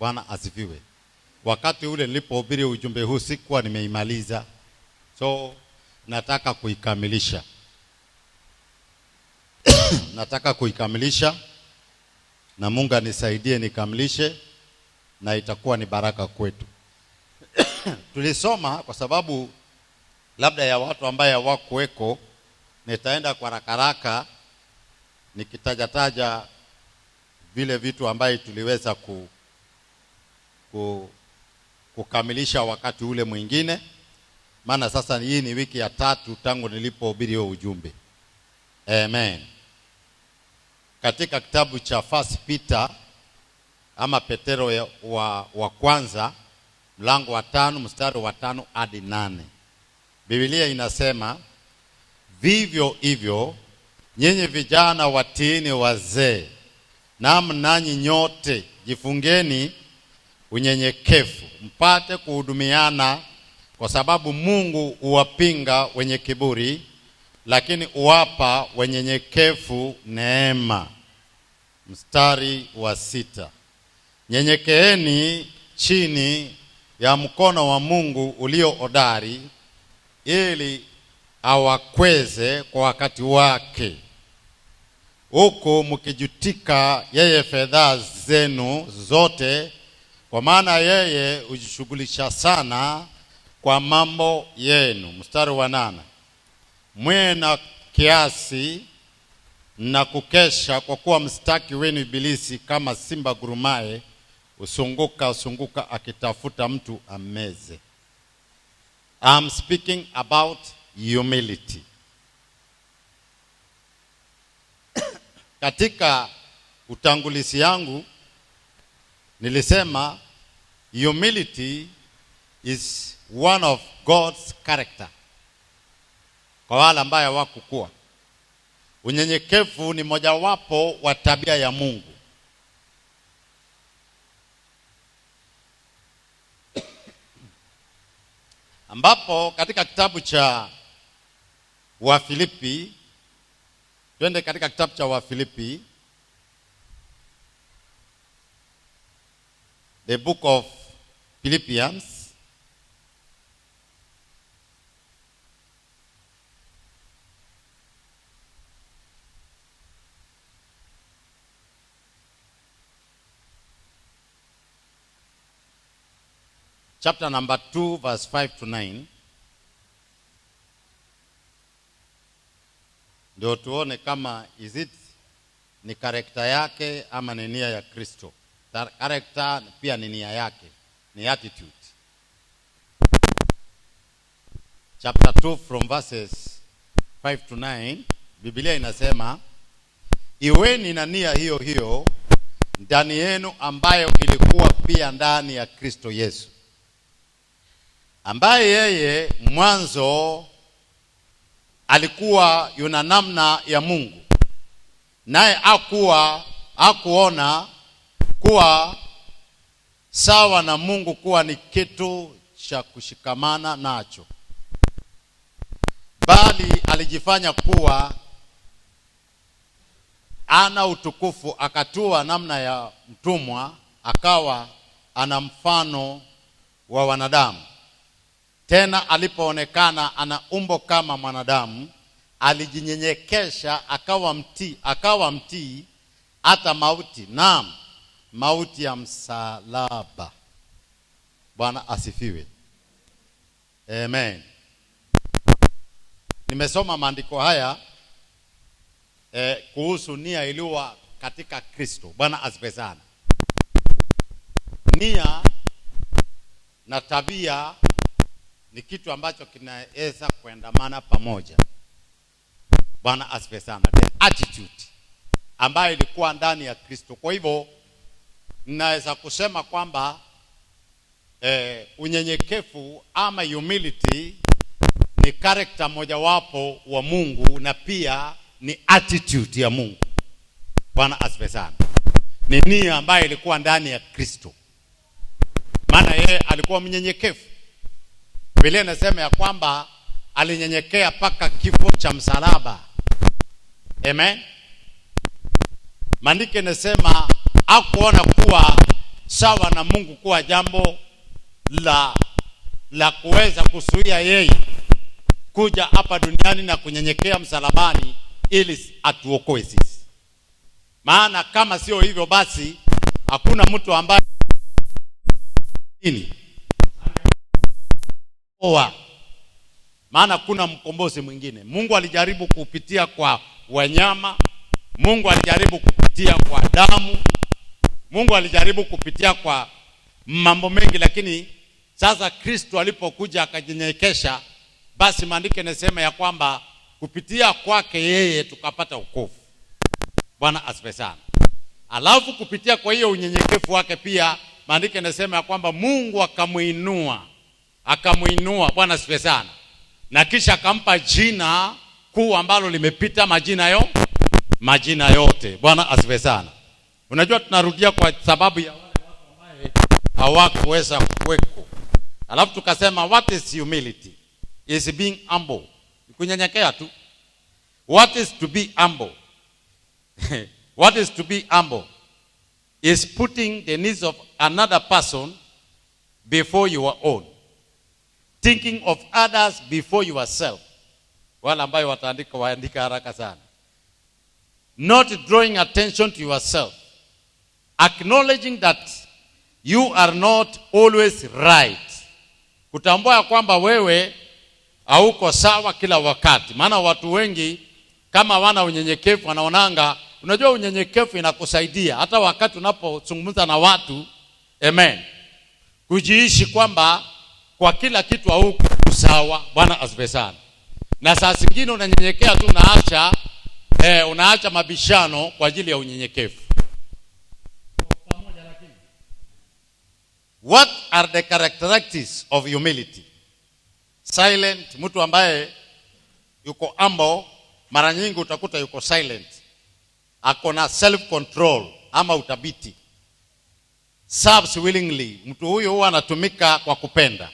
Bwana asifiwe. Wakati ule nilipohubiri ujumbe huu sikuwa nimeimaliza. So nataka kuikamilisha. Nataka kuikamilisha na Mungu anisaidie nikamilishe na itakuwa ni baraka kwetu. Tulisoma kwa sababu labda ya watu ambaye hawakuweko, nitaenda kwa haraka nikitaja vile vitu ambaye tuliweza kukamilisha wakati ule mwingine. Maana sasa hii ni wiki ya 3 tangu nilipohubiri huo ujumbe. Amen. Katika kitabu cha 1 Peter ama Petero wa kwanza mlango wa 5 mstari wa 5 hadi 8. Biblia inasema, vivyo hivyo nyinyi vijana watiini wazee, naam nanyi nyote jifungeni unyenyekevu, mpate kuhudumiana, kwa sababu Mungu huwapinga wenye kiburi, lakini huwapa wenyenyekevu neema. Mstari wa 6. Nyenyekeeni chini ya mkono wa Mungu ulio hodari, ili awakweze kwa wakati wake, huku mkijutika yeye fedha zenu zote, kwa maana yeye hujishughulisha sana kwa mambo yenu. Mstari wa 8. Mwe na kiasi na kukesha, kwa kuwa mstaki wenu Ibilisi kama simba gurumaye usunguka akitafuta mtu ameze. I'm speaking about humility. Katika utangulizi yangu nilisema humility is one of God's character. Kwa wale ambao hawakukua, unyenyekevu ni mojawapo wa tabia ya Mungu. Ambapo katika kitabu cha Wafilipi, twende katika kitabu cha Wafilipi, the book of Philippians, chapter number 2 verse 5 to 9. Ndio tuone kama ni karakta yake ama ni nia ya Kristo. Karakta pia ni nia yake, ni attitude. Chapter 2 from verses 5 to 9, Biblia inasema, iweni na nia hiyo hiyo ndani yenu, ambayo ilikuwa pia ndani ya Kristo Yesu, ambaye yeye mwanzo alikuwa yuna namna ya Mungu, naye hakuona kuwa sawa na Mungu kuwa ni kitu cha kushikamana nacho, bali alijifanya kuwa ana utukufu, akatua namna ya mtumwa, akawa ana mfano wa wanadamu. Tena alipoonekana ana umbo kama mwanadamu, alijinyenyekesha akawa mtii hata mauti, naam, mauti ya msalaba. Bwana asifiwe. Amen. Nimesoma maandiko haya kuhusu nia iliyo katika Kristo. Bwana asifiwe sana. Nia na tabia ni kitu ambacho kinaweza kuendamana pamoja. Bwana asifiwe sana. The attitude ambayo ilikuwa ndani ya Kristo. Kwa hivyo ninaweza kusema kwamba unyenyekevu ama humility ni character mojawapo wa Mungu, na pia ni attitude ya Mungu. Bwana asifiwe sana. Ni nia ambayo ilikuwa ndani ya Kristo, maana yeye alikuwa mnyenyekevu. Biblia inasema ya kwamba alinyenyekea mpaka kifo cha msalaba. Amen. Maandiko inasema hakuona kuwa sawa na Mungu kuwa jambo la kuweza kuzuia yeye kuja hapa duniani na kunyenyekea msalabani ili atuokoe sisi. Maana kama sio hivyo, basi hakuna mtu ambaye maana kuna mkombozi mwingine. Mungu alijaribu kupitia kwa wanyama, Mungu alijaribu kupitia kwa damu, Mungu alijaribu kupitia kwa mambo mengi, lakini sasa Kristo alipokuja akajinyenyekesha, basi maandiko yanasema ya kwamba kupitia kwake yeye tukapata wokovu. Bwana asifiwe sana. Alafu kupitia kwa hiyo unyenyekevu wake pia maandiko yanasema ya kwamba Mungu akamuinua. Bwana asifiwe sana. Na kisha akampa jina kuu ambalo limepita majina yote. Bwana asifiwe sana. Unajua tunarudia kwa sababu ya wale watu ambao hawakuweza kuweko. Alafu tukasema what is humility? Is being humble. Kunyenyekea tu. What is to be humble? What is to be humble? Is putting the needs of another person before your own. Thinking of others before yourself. Wala ambayo waandika haraka sana. Not drawing attention to yourself. Acknowledging that you are not always right. Kutambua kwamba wewe hauko sawa kila wakati. Maana watu wengi kama wana unyenyekevu wanaonanga, unajua unyenyekevu inakusaidia hata wakati unapozungumza na watu, amen, kujiishi kwamba kwa kila kitu hauko sawa. Bwana asifiwe sana. Na saa zingine unanyenyekea tu, unaacha mabishano kwa ajili ya unyenyekevu. What are the characteristics of humility? Silent, mtu ambaye yuko humble mara nyingi utakuta yuko silent. Ako na self control ama utabiti. Serves willingly, mtu huyo huwa anatumika kwa kupenda.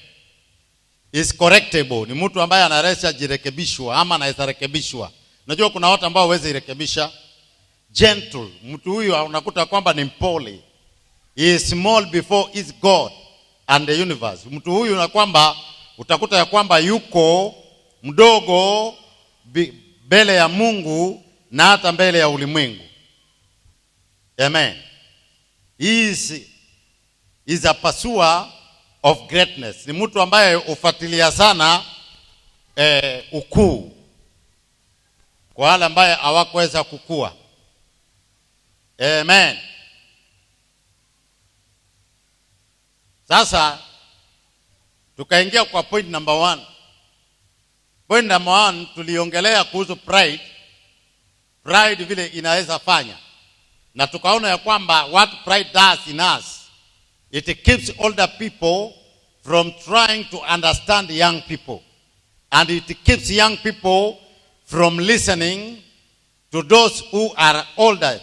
Is correctable, ni mtu ambaye anaweza jirekebishwa ama anaweza rekebishwa. Unajua kuna watu ambao hawezi rekebisha. Gentle, mtu huyo unakuta kwamba ni mpole. He is small before his God and the universe. Mtu huyu na kwamba utakuta ya kwamba yuko mdogo mbele ya Mungu na hata mbele ya ulimwengu. Amen. He is a pursuer of greatness. Ni mtu ambaye ufuatilia sana ukuu kwa wale ambaye hawakuweza kukua. Amen. Sasa tukaingia kwa point number 1. Point number 1 tuliongelea kuhusu pride. Pride vile inaweza fanya. Na tukaona ya kwamba what pride does in us, it keeps older people from trying to understand young people. And it keeps young people from listening to those who are older.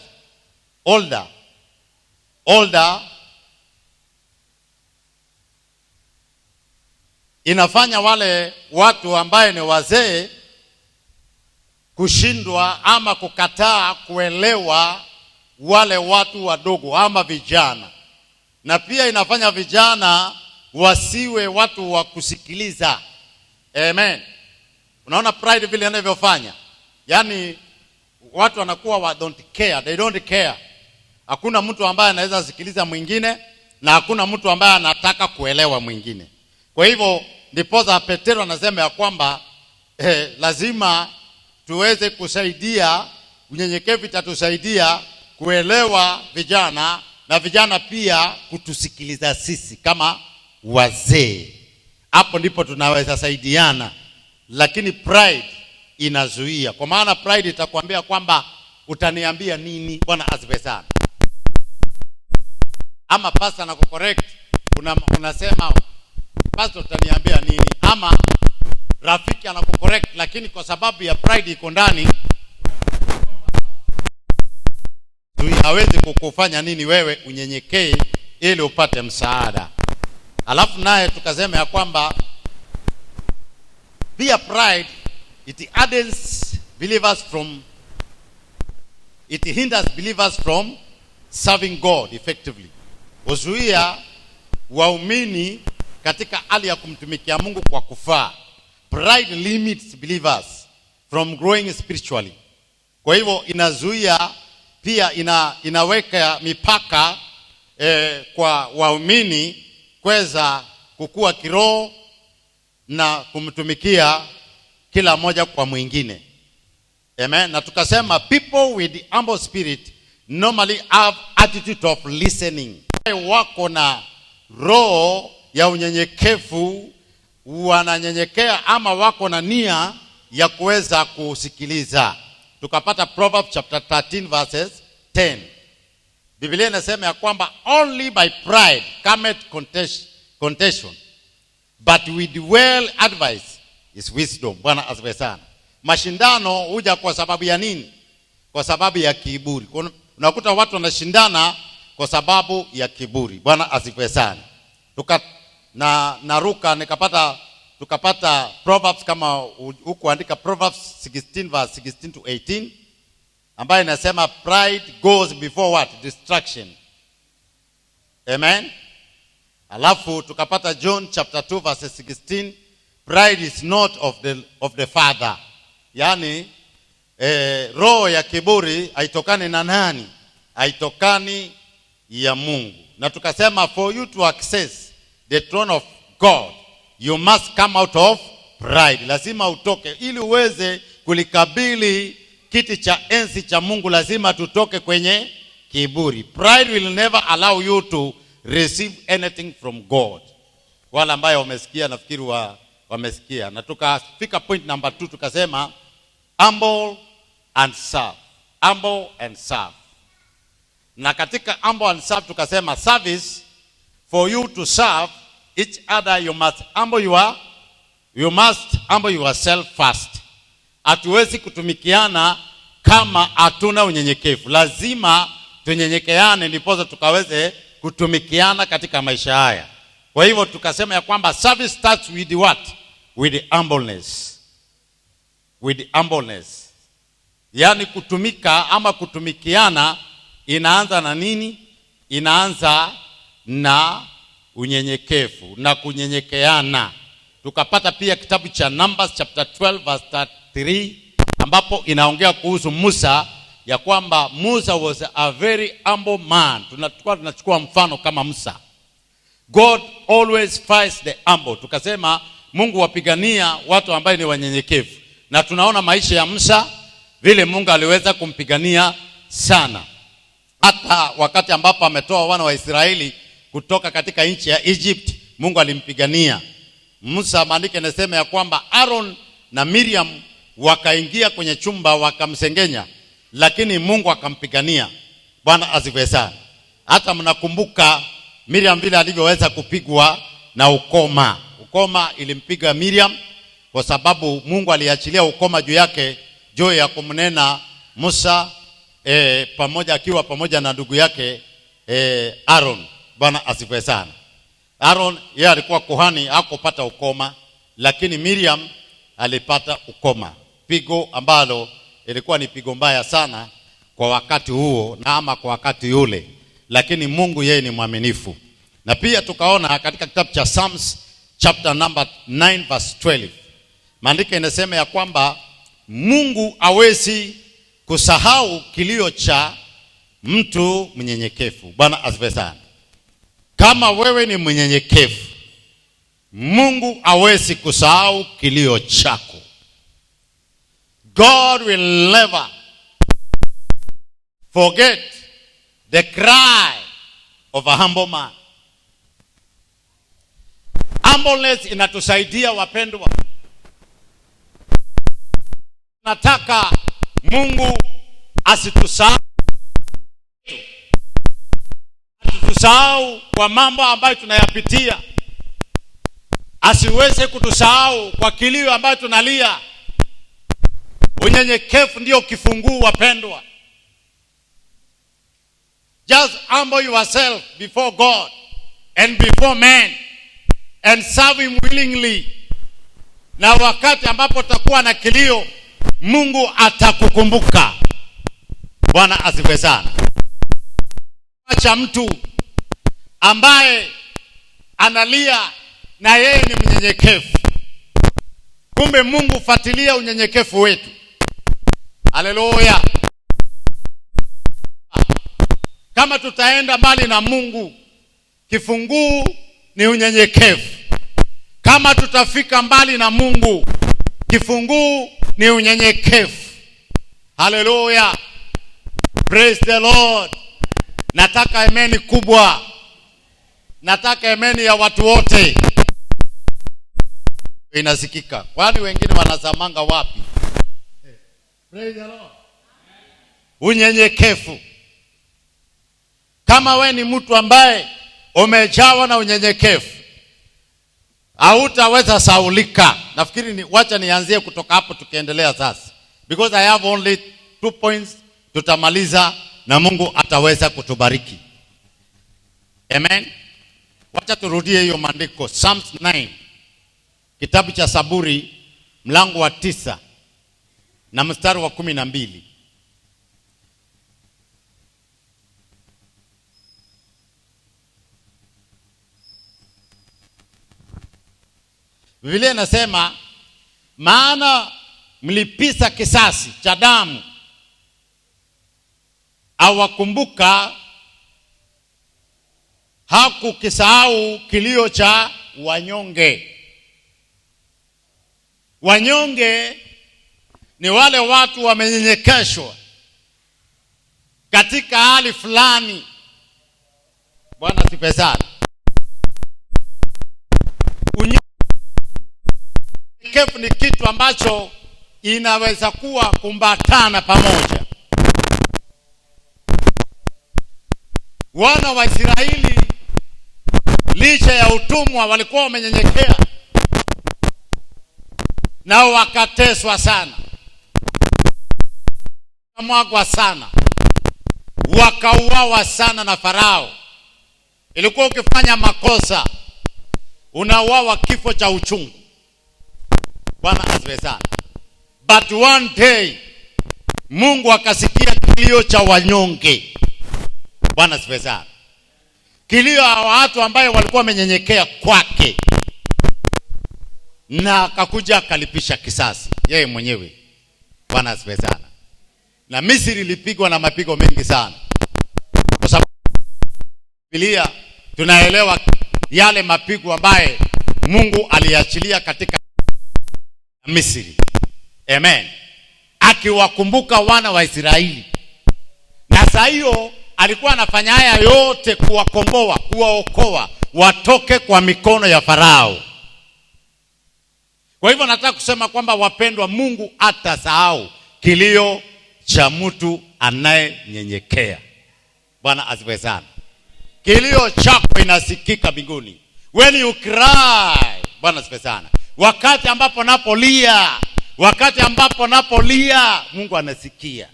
Inafanya wale watu ambaye ni wazee kushindwa ama kukataa kuelewa wale watu wadogo ama vijana. Na pia inafanya vijana wasiwe watu wa kusikiliza. Amen. Unaona pride vile inavyofanya? Yaani watu wanakuwa don't care, they don't care. Hakuna mtu ambaye anaweza sikiliza mwingine na hakuna mtu ambaye anataka kuelewa mwingine. Kwa hivyo ndiposa Petro anasema ya kwamba lazima tuweze kusaidia, unyenyekevu itatusaidia kuelewa vijana na vijana pia kutusikiliza sisi kama wazee. Hapo ndipo tunaweza saidiana. Lakini pride inazuia. Kwa maana pride itakwambia kwamba utaniambia nini? Bwana asifiwe sana. Ama pastor na kucorrect, unasema pastor utaniambia nini? Ama rafiki anakucorrect, lakini kwa sababu ya pride iko ndani hawezi kukufanya nini wewe unyenyekee ili upate msaada. Alafu naye tukasema ya kwamba pia pride it hinders believers from serving God effectively. huzuia waumini katika hali ya kumtumikia Mungu kwa kufaa. Pride limits believers from growing spiritually. Kwa hivyo inazuia pia, inaweka mipaka kwa waumini kuweza kukua kiroho na kumtumikia kila moja kwa mwingine. Amen. Na tukasema people with humble spirit normally have attitude of listening. Wako na roho ya unyenyekevu, wananyenyekea ama wako na nia ya kuweza kusikiliza. Tukapata Proverbs chapter 13 verses 10. Biblia inasema ya kwamba only by pride cometh contention, but with well advice is wisdom. Bwana asifiwe sana. Mashindano huja kwa sababu ya nini? Kwa sababu ya kiburi. Unakuta watu wanashindana kwa sababu ya kiburi. Bwana asifiwe sana. Naruka tukapata Proverbs, kama huku andika Proverbs 16 verse 16 to 18, ambayo inasema pride goes before what? Destruction. Amen. Alafu tukapata John chapter 2 verse 16, pride is not of the father. Yani roho ya kiburi haitokani na nani? Haitokani ya Mungu. Na tukasema for you to access the throne of God, you must come out of pride. Lazima utoke ili uweze kulikabili kiti cha enzi cha Mungu, lazima tutoke kwenye kiburi. Pride will never allow you to receive anything from God. Wala ambayo wamesikia, nafikiri wamesikia. Na tukafika point number 2, tukasema humble and serve. Humble and serve. Na katika humble and serve tukasema service, for you to serve each other you must humble yourself first. Hatuwezi kutumikiana kama hatuna unyenyekevu. Lazima tunyenyekeane ndipo tukaweze kutumikiana katika maisha haya. Kwa hivyo tukasema ya kwamba service starts with what? With humbleness. With humbleness. Yani kutumika ama kutumikiana inaanza na nini? Inaanza na unyenyekevu na kunyenyekeana. Tukapata pia kitabu cha Numbers chapter 12 verse 3, ambapo inaongea kuhusu Musa, ya kwamba Musa was a very humble man. Tunachukua mfano kama Musa. God always fights the humble. Tukasema Mungu wapigania watu ambao ni wanyenyekevu. Na tunaona maisha ya Musa vile Mungu aliweza kumpigania sana. Hata wakati ambapo ametoa wana wa Israeli kutoka katika nchi ya Egypt, Mungu alimpigania Musa. Maandiko yanasema ya kwamba Aaron na Miriam wakaingia kwenye chumba wakamsengenya, lakini Mungu akampigania. Bwana asifiwe sana. Hata mnakumbuka Miriam vile alivyoweza kupigwa na ukoma. Ukoma ilimpiga Miriam kwa sababu Mungu aliachilia ukoma juu yake, juu ya kumnena Musa akiwa pamoja na ndugu yake Aaron. Bwana asifiwe sana. Aaron yeye alikuwa kuhani, hakupata ukoma, lakini Miriam alipata ukoma. Pigo ambalo ilikuwa ni pigo mbaya sana kwa wakati huo na ama kwa wakati yule, lakini Mungu yeye ni mwaminifu. Na pia tukaona katika kitabu cha Psalms chapter number 9 verse 12, maandiko inasema ya kwamba Mungu hawezi kusahau kilio cha mtu mnyenyekevu. Bwana asifiwe sana. Kama wewe ni mnyenyekevu, Mungu hawezi kusahau kilio chako. God will never forget the cry of a humble man. Humbleness inatusaidia wapendwa. Nataka Mungu asitusahau kwa mambo ambayo tunayapitia. Asiweze kutusahau kwa kilio ambayo tunalia. Unyenyekevu ndio kifunguu wapendwa. Just humble yourself before God and before men and serve him willingly. Na wakati ambapo utakuwa na kilio, Mungu atakukumbuka. Bwana asifiwe sana. Acha mtu ambaye analia na yeye ni mnyenyekevu. Kumbe Mungu fuatilia unyenyekevu wetu. Haleluya. Kama tutaenda mbali na Mungu, kifunguu ni unyenyekevu. Kama tutafika mbali na Mungu, kifunguu ni unyenyekevu. Haleluya. Praise the Lord. Nataka ameni kubwa. Nataka ameni ya watu wote. Inasikika. Kwani wengine wanazamanga wapi? Praise the Lord. Unyenyekevu. Kama we ni mtu ambaye umejawa na unyenyekevu, hautaweza saulika. Nafikiri wacha nianzie kutoka hapo tukiendelea sasa. Because I have only 2 points, tutamaliza na Mungu ataweza kutubariki. Amen. Wacha turudie hiyo maandiko. Psalms 9. Kitabu cha Zaburi mlango wa 9 na mstari wa 12. Biblia inasema, maana mlipisa kisasi cha damu, awakumbuka hakukisahau kilio cha wanyonge. Wanyonge ni wale watu wamenyenyekeshwa katika hali fulani. Bwana sifiwe sana. Unyenyekevu ni kitu ambacho inaweza kuwa kumbatana pamoja. Wana wa Israeli licha ya utumwa walikuwa wamenyenyekea, nao wakateswa sana, mwagwa sana, wakauawa sana na Farao. Ilikuwa ukifanya makosa unauawa kifo cha uchungu. Bwana asifiwe sana. But one day Mungu akasikia kilio cha wanyonge. Bwana asifiwe sana. Kilio ya watu ambaye walikuwa wamenyenyekea kwake, na akakuja akalipisha kisasi yeye mwenyewe. Bwana asifiwe sana. Na Misri ilipigwa na mapigo mengi sana, kwa sababu Biblia tunaelewa yale mapigo ambaye Mungu aliachilia katika Misri. Amen. Akiwakumbuka wana wa Israeli. Na saa hiyo alikuwa anafanya haya yote kuwakomboa, kuwaokoa watoke kwa mikono ya Farao. Kwa hivyo nataka kusema kwamba wapendwa, Mungu hatasahau kilio cha mtu anayenyenyekea. Bwana asifiwe sana. Kilio chako inasikika mbinguni. When you cry, Bwana asifiwe sana. Wakati ambapo napolia, Mungu anasikia.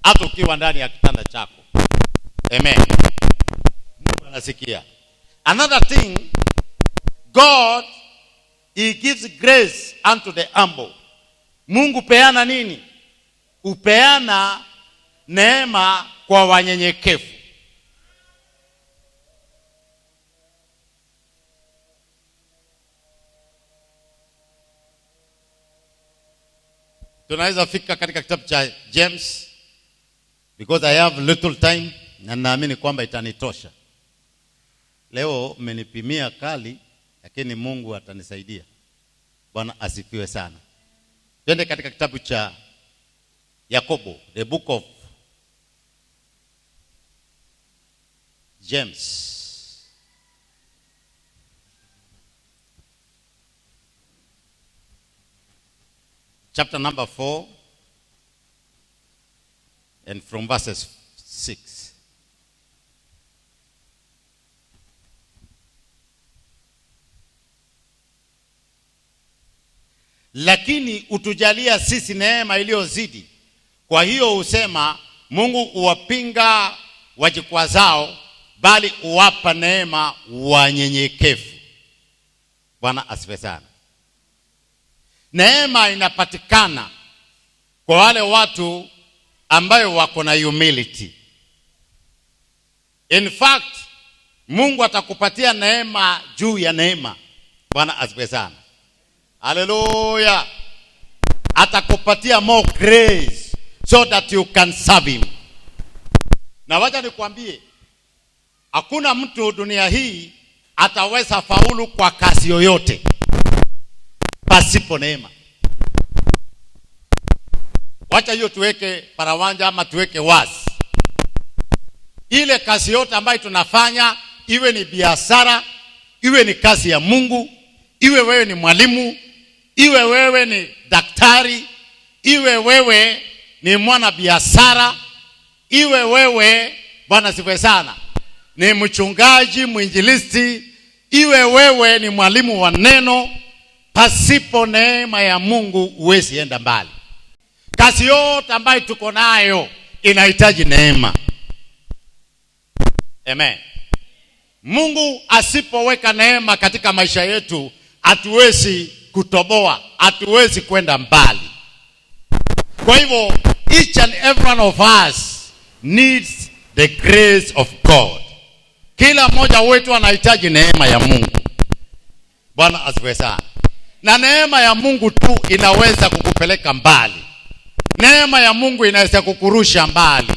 Hata ukiwa ndani ya kitanda chako. Amen. Mungu anasikia. Another thing, God, he gives grace unto the humble. Mungu peana nini? Upeana neema kwa wanyenyekevu. Tunaweza fika katika kitabu cha James, because I have little time na naamini kwamba itanitosha. Leo mmenipimia kali, lakini Mungu atanisaidia. Bwana asifiwe sana. Twende katika kitabu cha Yakobo, the book of James. Chapter number 4 and from verses 6. Lakini utujalia sisi neema iliyozidi. Kwa hiyo usema, Mungu uwapinga wajikwazao, bali uwapa neema wanyenyekevu. Bwana asifiwe sana. Neema inapatikana kwa wale watu ambayo wako na humility. In fact, Mungu atakupatia neema juu ya neema. Bwana asifiwe sana. Hallelujah. Atakupatia more grace so that you can serve him. Na wacha nikwambie, hakuna mtu dunia hii ataweza faulu kwa kazi yoyote pasipo neema. Wacha hiyo tuweke parawanja ama tuweke wazi. Ile kazi yote ambayo tunafanya, iwe ni biashara, iwe ni kazi ya Mungu, iwe wewe ni mwalimu, iwe wewe ni daktari, iwe wewe ni mwana biashara, iwe wewe, Bwana sifiwe sana, ni mchungaji, mwinjilisti, iwe wewe ni mwalimu wa neno, pasipo neema ya Mungu huwezi enda mbali. Kazi yote ambayo tuko nayo inahitaji neema. Amen. Mungu asipoweka neema katika maisha yetu, hatuwezi kutoboa, hatuwezi kwenda mbali. Kwa hivyo each and every one of us needs the grace of God. Kila mmoja wetu anahitaji neema ya Mungu. Bwana asifiwe sana. Na neema ya Mungu tu inaweza kukupeleka mbali. Neema ya Mungu inaweza kukurusha mbali.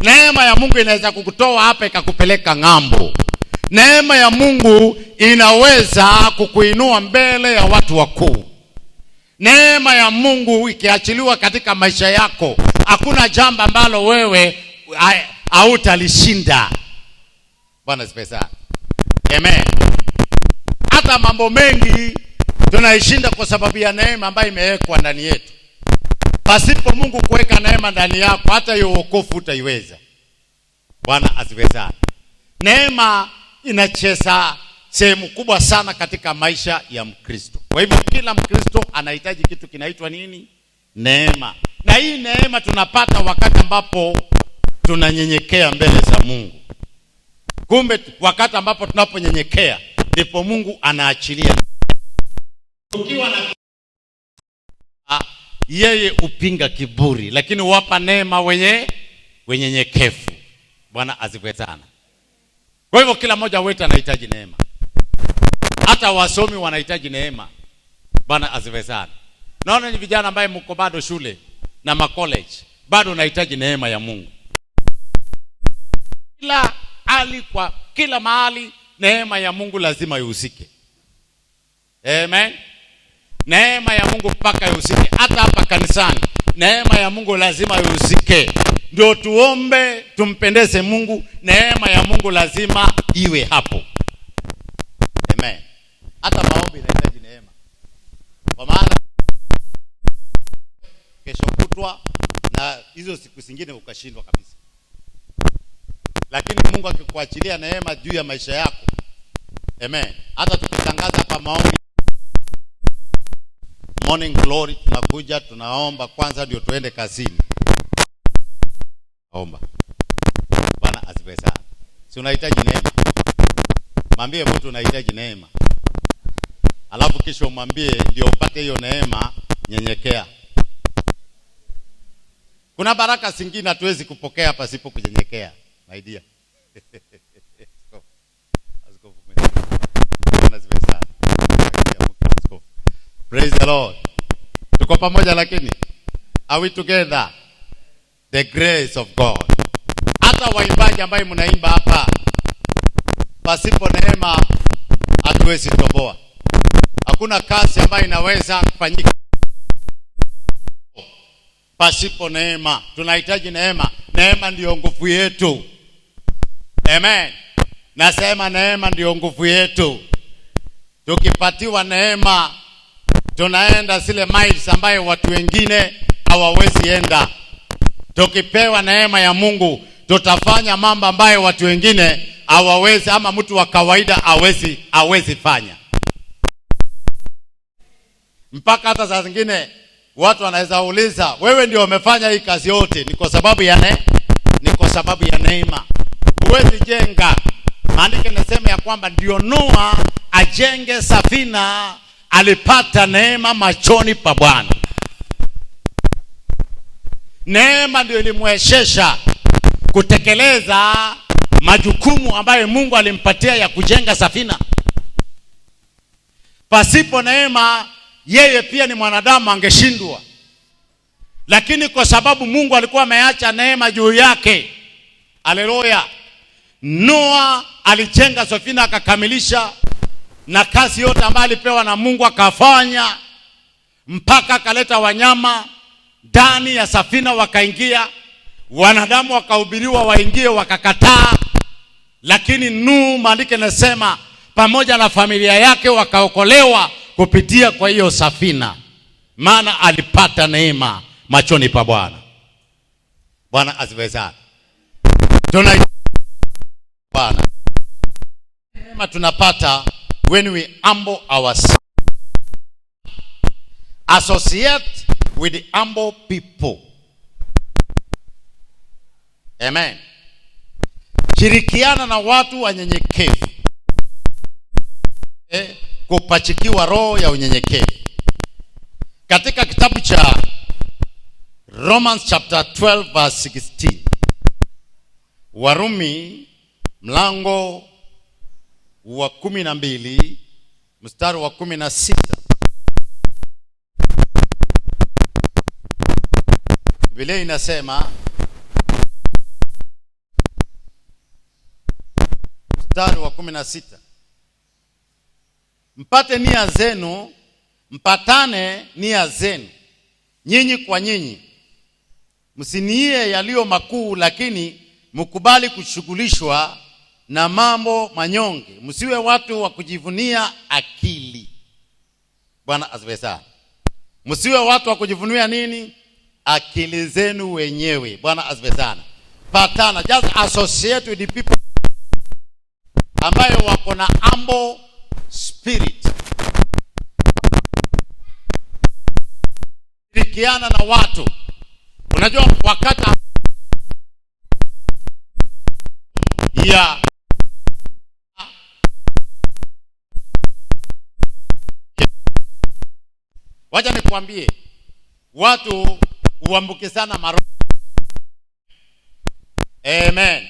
Neema ya Mungu inaweza kukutoa hapa ikakupeleka ng'ambo. Neema ya Mungu inaweza kukuinua mbele ya watu wakuu. Neema ya Mungu ikiachiliwa katika maisha yako, hakuna jambo ambalo wewe hautalishinda. Bwana asifiwe sana. Amen. Hata mambo mengi tunaishinda kwa sababu ya neema ambayo imewekwa ndani yetu. Pasipo Mungu kuweka neema ndani yako, hata hiyo wokovu utaiweza. Bwana asifiwe sana. Neema inacheza sehemu kubwa sana katika maisha ya Mkristo. Kwa hivyo kila Mkristo anahitaji kitu kinaitwa nini? Neema. Na hii neema tunapata wakati ambapo tunanyenyekea mbele za Mungu. Kumbe wakati ambapo tunaponyenyekea ndipo Mungu anaachilia. Ukiwa na yeye upinga kiburi, lakini wapa neema wenye nyekevu. Bwana asifiwe sana. Kwa hivyo kila mmoja wetu anahitaji neema. Hata wasomi wanahitaji neema. Bwana asifiwe sana. Naona ni vijana ambaye mko bado shule na college, bado unahitaji neema ya Mungu. Kila hali, kwa kila mahali neema ya Mungu lazima ihusike. Amen. Neema ya Mungu mpaka ihusike. Hata hapa kanisani neema ya Mungu lazima ihusike. Ndio tuombe tumpendeze Mungu, neema ya Mungu lazima iwe hapo. Amen. Hata maombi inahitaji neema. Kwa maana kesho kutwa na hizo siku zingine ukashindwa kabisa. Lakini Mungu akikuachilia neema juu ya maisha yako. Amen. Hata tukitangaza hapa maombi Morning Glory, tunakuja tunaomba kwanza ndio tuende kazini. Omba. Bwana asifiwe sana. Si unahitaji neema? Mwambie mtu unahitaji neema. Alafu kisha umwambie ndio upate hiyo neema, nyenyekea. Kuna baraka zingine hatuwezi kupokea pasipo kunyenyekea, my dear. Praise the Lord. Tuko pamoja lakini? Are we together? The grace of God. Hata waimbaji ambao mnaimba hapa, pasipo neema hatuwezi toboa. Hakuna kazi ambayo inaweza kufanyika pasipo neema. Tunahitaji neema. Neema ndio nguvu yetu. Amen. Nasema neema ndio nguvu yetu. Tukipatiwa neema, tunaenda zile miles ambayo watu wengine hawawezi enda. Tukipewa neema ya Mungu, tutafanya mambo ambayo watu wengine hawawezi, ama mtu wa kawaida hawezi fanya. Mpaka hata saa zingine watu wanaweza uliza, wewe ndio umefanya hii kazi yote, ni kwa sababu ya neema. Huwezi jenga. Maandiko yanasema ya kwamba ndio Noa ajenge safina, alipata neema machoni pa Bwana. Neema ndio ilimwezesha kutekeleza majukumu ambayo Mungu alimpatia ya kujenga safina. Pasipo neema, yeye pia ni mwanadamu, angeshindwa. Lakini kwa sababu Mungu alikuwa ameacha neema juu yake, haleluya, Noa alijenga safina akakamilisha, na kazi yote ambayo alipewa na Mungu akafanya, mpaka akaleta wanyama ndani ya safina wakaingia. Wanadamu wakahubiriwa waingie, wakakataa. Lakini Nuhu, maandiko yanasema, pamoja na familia yake wakaokolewa kupitia kwa hiyo safina, maana alipata neema machoni pa Bwana. Bwana asifiwe sana. Bwana, neema tunapata when we humble ourselves, associate with the humble people. Amen. Shirikiana na watu wanyenyekevu, kupachikiwa roho ya unyenyekevu. Katika kitabu cha Romans chapter 12 verse 16, Warumi mlango wa 12 mstari wa 16, Biblia inasema, mstari wa 16, mpate nia zenu, mpatane nia zenu nyinyi kwa nyinyi, msinie yaliyo makuu, lakini mkubali kushughulishwa na mambo manyonge. Msiwe watu wa kujivunia akili. Bwana asifiwe sana. Msiwe watu wa kujivunia nini? Akili zenu wenyewe. Bwana asifiwe sana. Patana, just associate with the people ambayo wako na humble spirit. Shirikiana na watu. Unajua wakati ya wacha nikwambie, watu huambukizana maroho. Amen.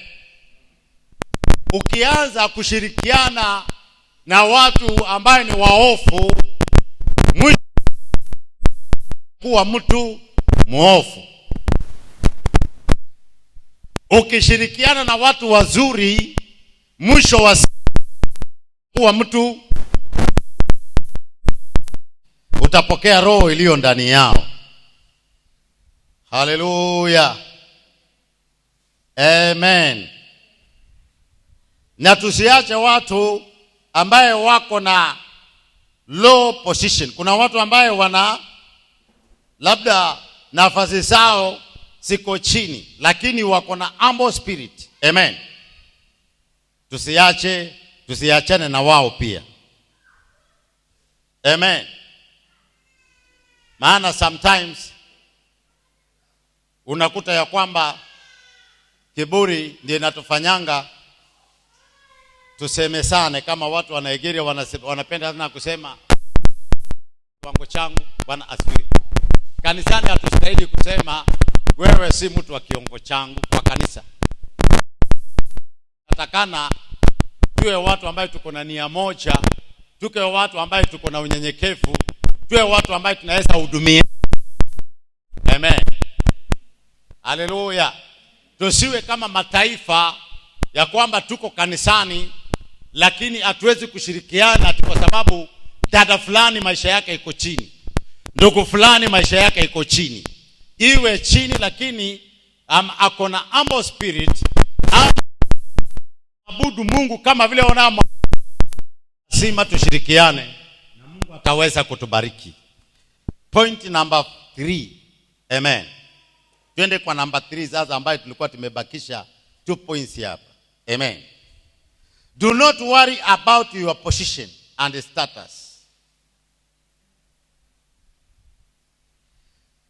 Ukianza kushirikiana na watu ambaye ni waofu, mwisho kuwa mtu muofu. Ukishirikiana na watu wazuri, mwisho wa kuwa mtu, utapokea roho iliyo ndani yao. Haleluya. Amen. Na tusiache watu ambaye wako na low position. Kuna watu ambaye wana labda nafasi zao siko chini, lakini wako na humble spirit. Amen. Tusiachane na wao pia. Amen. Maana sometimes unakuta ya kwamba kiburi ndiye inatufanyanga tuseme sana, kama watu wa Nigeria wanapenda sana kusema kiwango changu. Bwana asifiwe. Kanisani hatustahili kusema wewe si mtu wa kiwango changu kwa kanisa. Natakana tuwe watu ambao tuko na nia moja, tuwe watu ambao tuko na unyenyekevu, tuwe watu ambao tunaweza hudumia. Amen. Haleluya. Tusiwe kama mataifa ya kwamba tuko kanisani lakini hatuwezi kushirikiana kwa sababu dada fulani maisha yake iko chini, ndugu fulani maisha yake iko chini. Iwe chini lakini ako na humble spirit, abudu Mungu kama vile ona. Lazima tushirikiane na Mungu ataweza kutubariki. Point number 3. Amen. Twende kwa number 3 sasa, ambayo tulikuwa tumebakisha 2 points hapa. Amen. Do not worry about your position and status.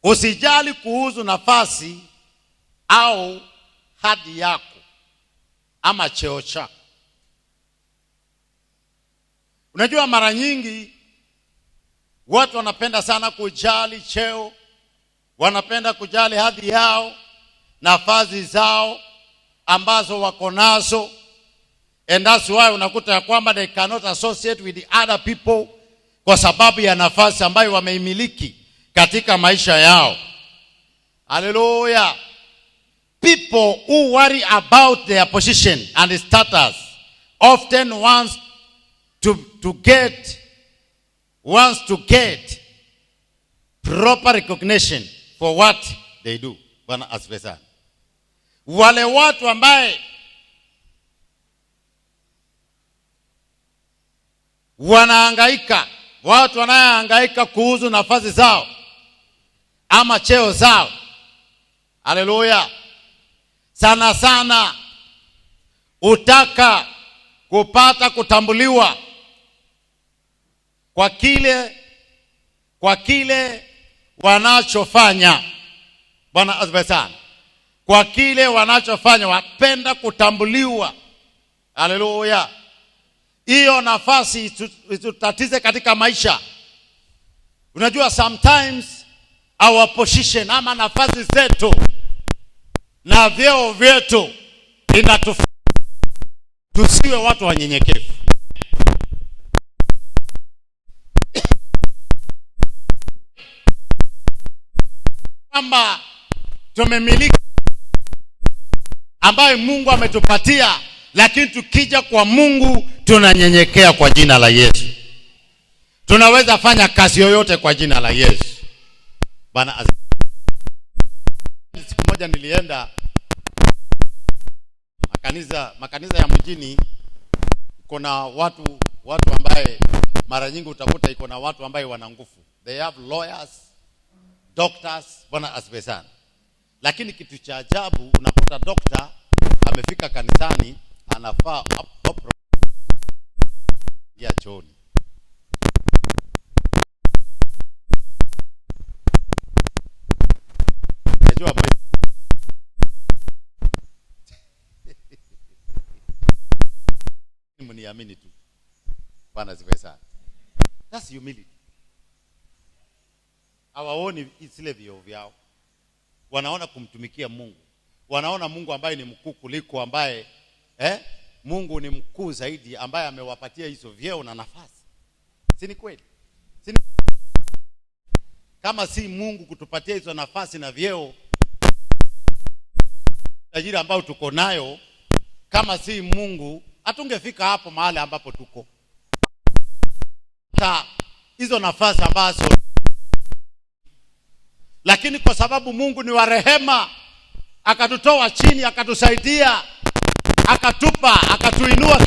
Usijali kuhusu nafasi au hadhi yako ama cheo chako. Unajua mara nyingi watu wanapenda sana kujali cheo, wanapenda kujali hadhi yao, nafasi zao, ambazo wako nazo, and that's why unakuta ya kwamba they cannot associate with the other people kwa sababu ya nafasi ambayo wameimiliki katika maisha yao. Hallelujah. People who worry about their position and status often wants to get proper recognition for what they do. Bwana asifiwe sana. Wale watu ambaye watu wanaohangaika kuhusu nafasi zao ama cheo zao. Haleluya. Sana sana utaka kupata kutambuliwa kwa kile wanachofanya. Bwana asifiwe sana. Kwa kile wanachofanya wapenda kutambuliwa. Haleluya. Hiyo nafasi itutatize katika maisha. Unajua sometimes our position ama nafasi zetu na vyeo vyetu tusiwe watu wanyenyekevu. Kwamba tumemiliki ambayo Mungu ametupatia, lakini tukija kwa Mungu tunanyenyekea kwa jina la Yesu. Tunaweza fanya kazi yoyote kwa jina la Yesu. Bwana, siku moja nilienda makanisa ya mjini. Kuna watu ambaye mara nyingi utakuta iko na watu ambaye wana nguvu. They have lawyers, doctors. Bwana asifiwe sana. Lakini kitu cha ajabu unakuta doctor amefika kanisani anafaa ya chooni. Najua mniamini tu. Bwana asifiwe sana. That's humility. Hawaoni zile vio vyao. Wanaona kumtumikia Mungu. Wanaona Mungu ambaye ni mkuu kuliko ambaye Mungu ni mkuu zaidi ambaye amewapatia hizo vyeo na nafasi. Si ni kweli? Kama si Mungu kutupatia hizo nafasi na vyeo, tajiri ambao tuko nayo, kama si Mungu hatungefika hapo mahali ambapo tuko. Hizo nafasi ambazo, lakini kwa sababu Mungu ni wa rehema, akatutoa chini, akatusaidia, akatuinua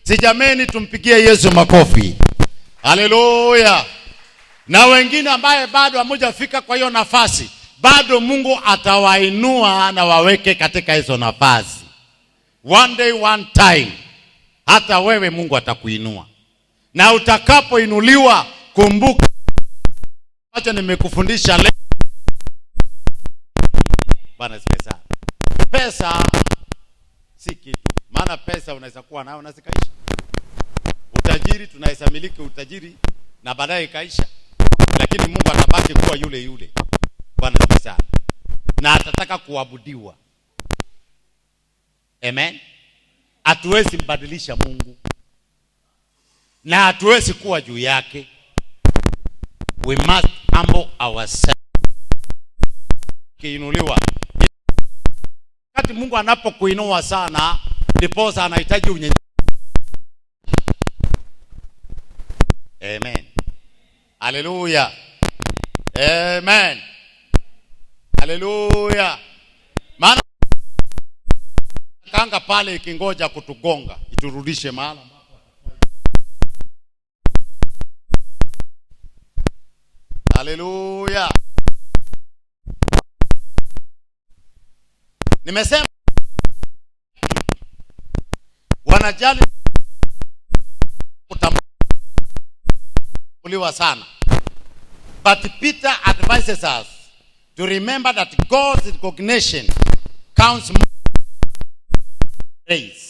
Sijameni, tumpigie Yesu makofi. Haleluya. Na wengine ambaye bado hamjafika kwa hiyo nafasi, bado Mungu atawainua na waweke katika hizo nafasi. One day, one time, hata wewe Mungu atakuinua. Na utakapoinuliwa, kumbuka acha nimekufundisha leo. Bwana asifiwe sana. Pesa si kitu. Maana pesa unaweza kuwa nayo na zikaisha. Utajiri tunaweza miliki utajiri na baadaye ikaisha. Lakini Mungu atabaki kuwa yule yule. Bwana asifiwe sana. Na atataka kuabudiwa. Amen. Hatuwezi mbadilisha Mungu. Na hatuwezi kuwa juu yake. We must humble ourselves. Kiinuliwa. Wakati Mungu anapokuinua sana, ndiposa anahitaji unyenyekevu. Amen. Haleluya. Amen. Haleluya. Maana kanga pale ikingoja kutugonga, iturudishe mahali. Haleluya. Nimesema wanajali kutambuliwa sana. But Peter advises us to remember that God's recognition counts more than praise.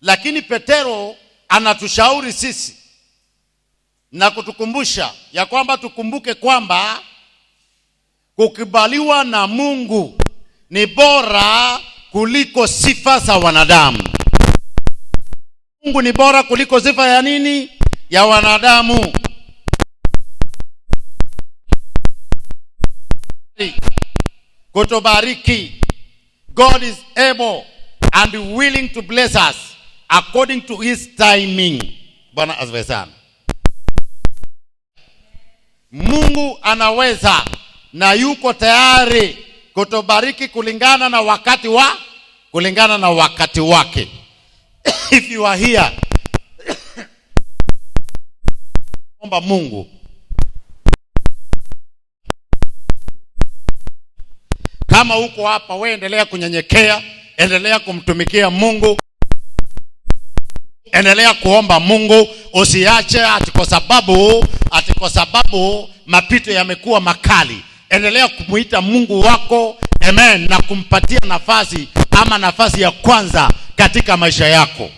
Lakini Petero anatushauri sisi na kutukumbusha ya kwamba tukumbuke kwamba kukubaliwa na Mungu ni bora kuliko sifa za wanadamu. Mungu ni bora kuliko sifa ya nini? Ya wanadamu. Kutubariki. God is able and willing to bless us according to his timing. Bwana asifiwe sana. Mungu anaweza na yuko tayari kutubariki kulingana na wakati wake. If you are here, omba Mungu. Kama uko hapa, wewe endelea kunyenyekea, endelea kumtumikia Mungu, endelea kuomba Mungu. Usiache ati kwa sababu mapito yamekuwa makali. Endelea kumuita Mungu wako, amen, na kumpatia nafasi ya kwanza katika maisha yako,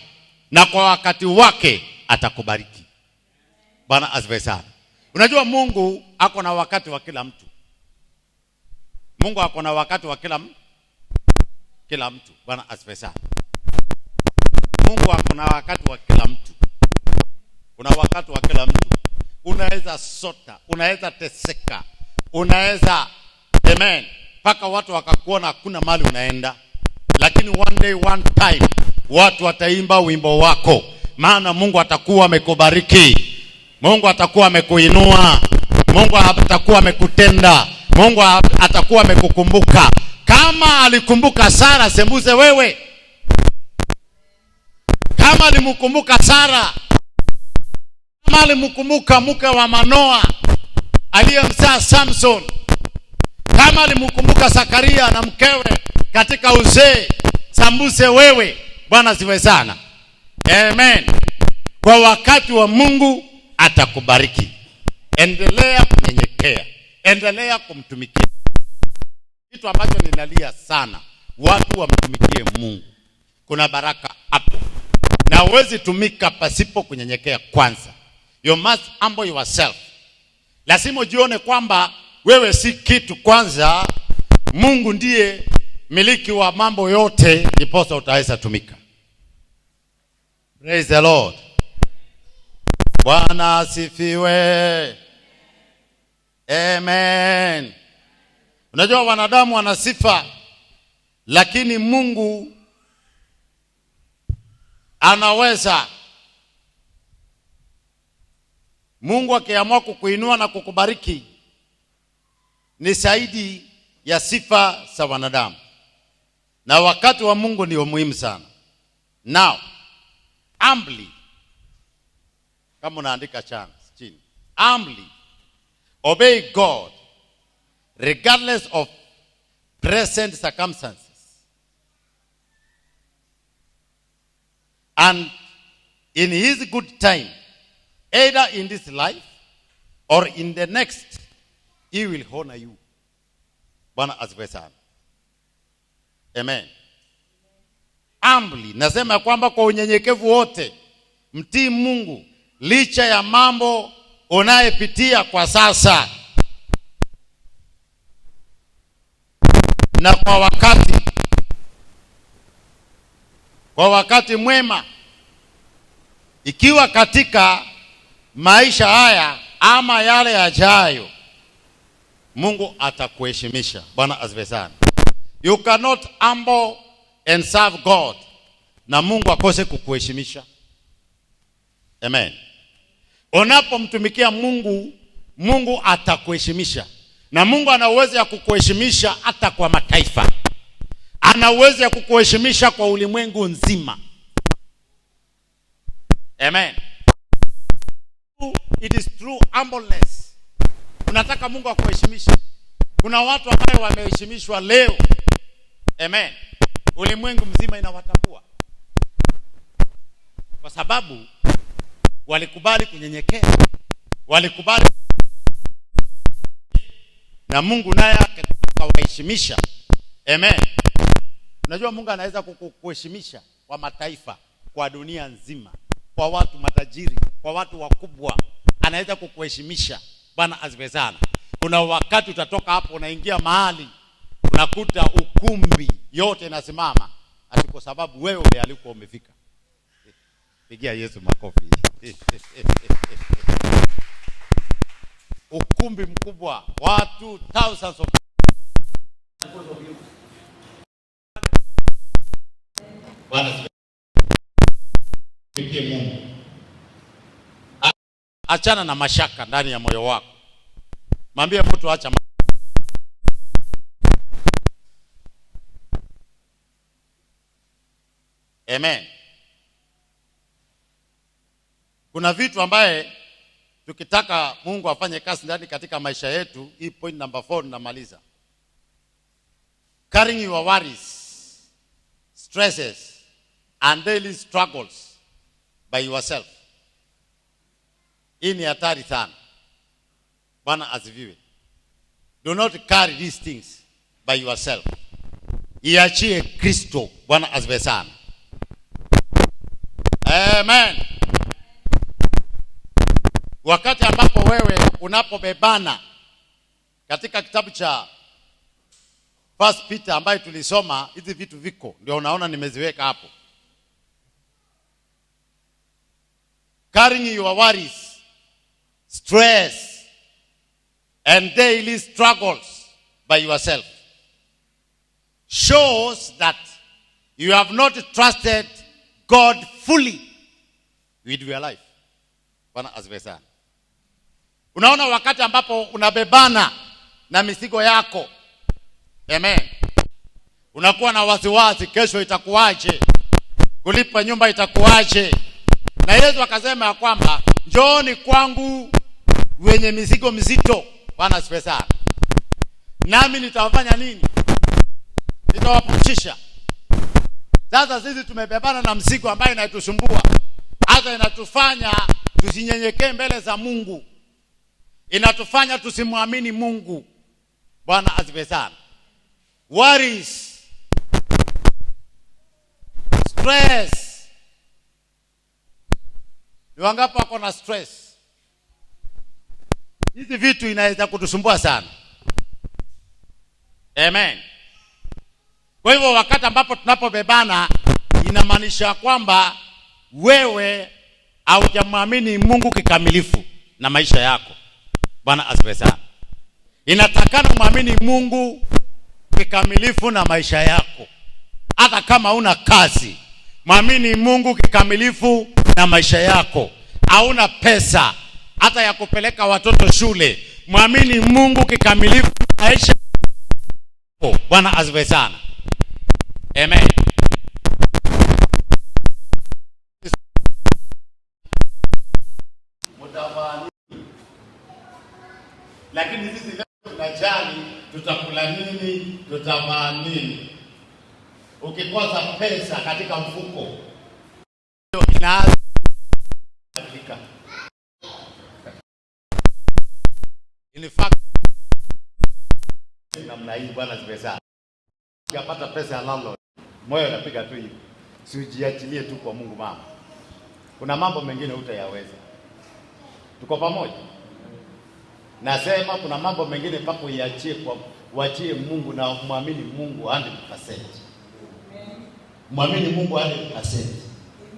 na kwa wakati wake atakubariki. Bwana asifiwe sana. Unajua Mungu ako na wakati wa kila mtu. Mungu ako na wakati wa kila mtu. Bwana asifiwe sana. Mungu ako na wakati wa kila mtu. Kuna wakati wa kila mtu. Unaweza sota, unaweza teseka, unaweza, amen, paka watu wakakuona hakuna mahali unaenda. Lakini one day, one time, watu wataimba wimbo wako. Maana Mungu atakuwa amekubariki. Mungu atakuwa amekuinua. Mungu atakuwa amekutenda. Mungu atakuwa amekukumbuka. Kama alikumbuka Sara, sembuze wewe. Kama alimkumbuka Sara, kama alimkumbuka mke wa Manoa aliyemzaa Samson, kama alimkumbuka Zakaria na mkewe katika uzee, sambuse wewe. Bwana siwe sana. Amen. Kwa wakati wa Mungu atakubariki. Endelea kunyenyekea, endelea kumtumikia. Kitu ambacho ninalia sana, watu wamtumikie Mungu. Kuna baraka hapo. Na huwezi tumika pasipo kunyenyekea kwanza. You must humble yourself. Lazima ujione kwamba wewe si kitu kwanza. Mungu ndiye miliki wa mambo yote, ndiposa utaweza tumika. Praise the Lord. Bwana asifiwe. Amen. Unajua wanadamu wana sifa, lakini Mungu anaweza. Mungu akiamua kukuinua na kukubariki ni zaidi ya sifa za wanadamu. Na wakati wa Mungu ndio muhimu sana. Now, humbly, kama unaandika chini, humbly obey God regardless of present circumstances. And in his good time, either in this life or in the next, he will honor you. Bwana asifiwe sana. Amen. Humbly, nasema kwamba kwa unyenyekevu wote mtii Mungu licha ya mambo unayepitia kwa sasa, na kwa wakati mwema. Ikiwa katika maisha haya ama yale yajayo, Mungu atakuheshimisha. Bwana asifiwe sana. You cannot humble and serve God na Mungu akose kukuheshimisha. Amen. Unapomtumikia Mungu, Mungu atakuheshimisha. Na Mungu ana uwezo ya kukuheshimisha hata kwa mataifa. Ana uwezo ya kukuheshimisha kwa ulimwengu nzima. Amen. It is true humbleness. Unataka Mungu akuheshimishe. Kuna watu ambao wameheshimishwa leo. Amen. Ulimwengu mzima inawatambua. Kwa sababu walikubali kunyenyekea. Walikubali. Na Mungu naye akawaheshimisha. Amen. Unajua Mungu anaweza kukuheshimisha kwa mataifa, kwa dunia nzima, kwa watu matajiri, kwa watu wakubwa. Anaweza kukuheshimisha. Bwana asifiwe sana. kuna wakati utatoka hapo unaingia mahali unakuta ukumbi yote inasimama, ati kwa sababu wewe umealikwa umefika. Pigia Yesu makofi. Ukumbi mkubwa, watu thousands of Bwana sifiwe Mungu. Achana na mashaka ndani ya moyo wako. Mwambie mtu acha. Amen. Kuna vitu ambaye tukitaka Mungu afanye kazi ndani katika maisha yetu. Hii point number 4 ninamaliza. Carrying your worries, stresses and daily struggles by yourself. Hii ni hatari sana. Bwana asifiwe. Do not carry these things by yourself. Iachie Kristo. Bwana asifiwe sana. Amen. Wakati ambapo wewe unapobebana katika kitabu cha First Peter ambayo tulisoma, hizi vitu viko ndio unaona nimeziweka hapo. Carrying your worries, stress and daily struggles by yourself shows that you have not trusted God fully with your life. Bwana asifiwe sana. Unaona wakati ambapo unabebana na mizigo yako. Amen. Unakuwa na wasiwasi, kesho itakuwaje? Kulipa nyumba itakuwaje? Na Yesu akasema ya kwamba njooni kwangu wenye mizigo mizito. Bwana asifiwe sana. Nami nitawafanya nini? Nitawapumzisha. Sasa sisi tumebebana na mzigo ambaye inatusumbua. Hata inatufanya tusinyenyekee mbele za Mungu. Inatufanya tusimwamini Mungu. Bwana asifiwe sana. Worries, stress. Ni wangapi wako na stress? Hizi vitu inaweza kutusumbua sana. Amen. Kwa hivyo wakati ambapo tunapobebana, inamaanisha kwamba wewe haujamwamini Mungu kikamilifu na maisha yako. Bwana asifiwe sana. Inatakana muamini Mungu kikamilifu na maisha yako. Hata kama una kazi, muamini Mungu kikamilifu na maisha yako. Hauna pesa hata ya kupeleka watoto shule, muamini Mungu kikamilifu na maisha yako. Bwana asifiwe sana. Amen. Lakini sisi leo tunajali tutakula nini, tutavaa nini. Ukikosa pesa katika mfuko, hiyo inaanza kuandika. In fact, namna hii Bwana asifiwe sana. Ukipata pesa ya landlord, moyo unapiga tu hivi. Usijiachilie tu kwa Mungu mama. Kuna mambo mengine hutayaweza. Tuko pamoja? Nasema kuna mambo mengine mpaka uiachie kwa uachie Mungu na muamini Mungu 100%. Amen. Muamini Mungu 100%.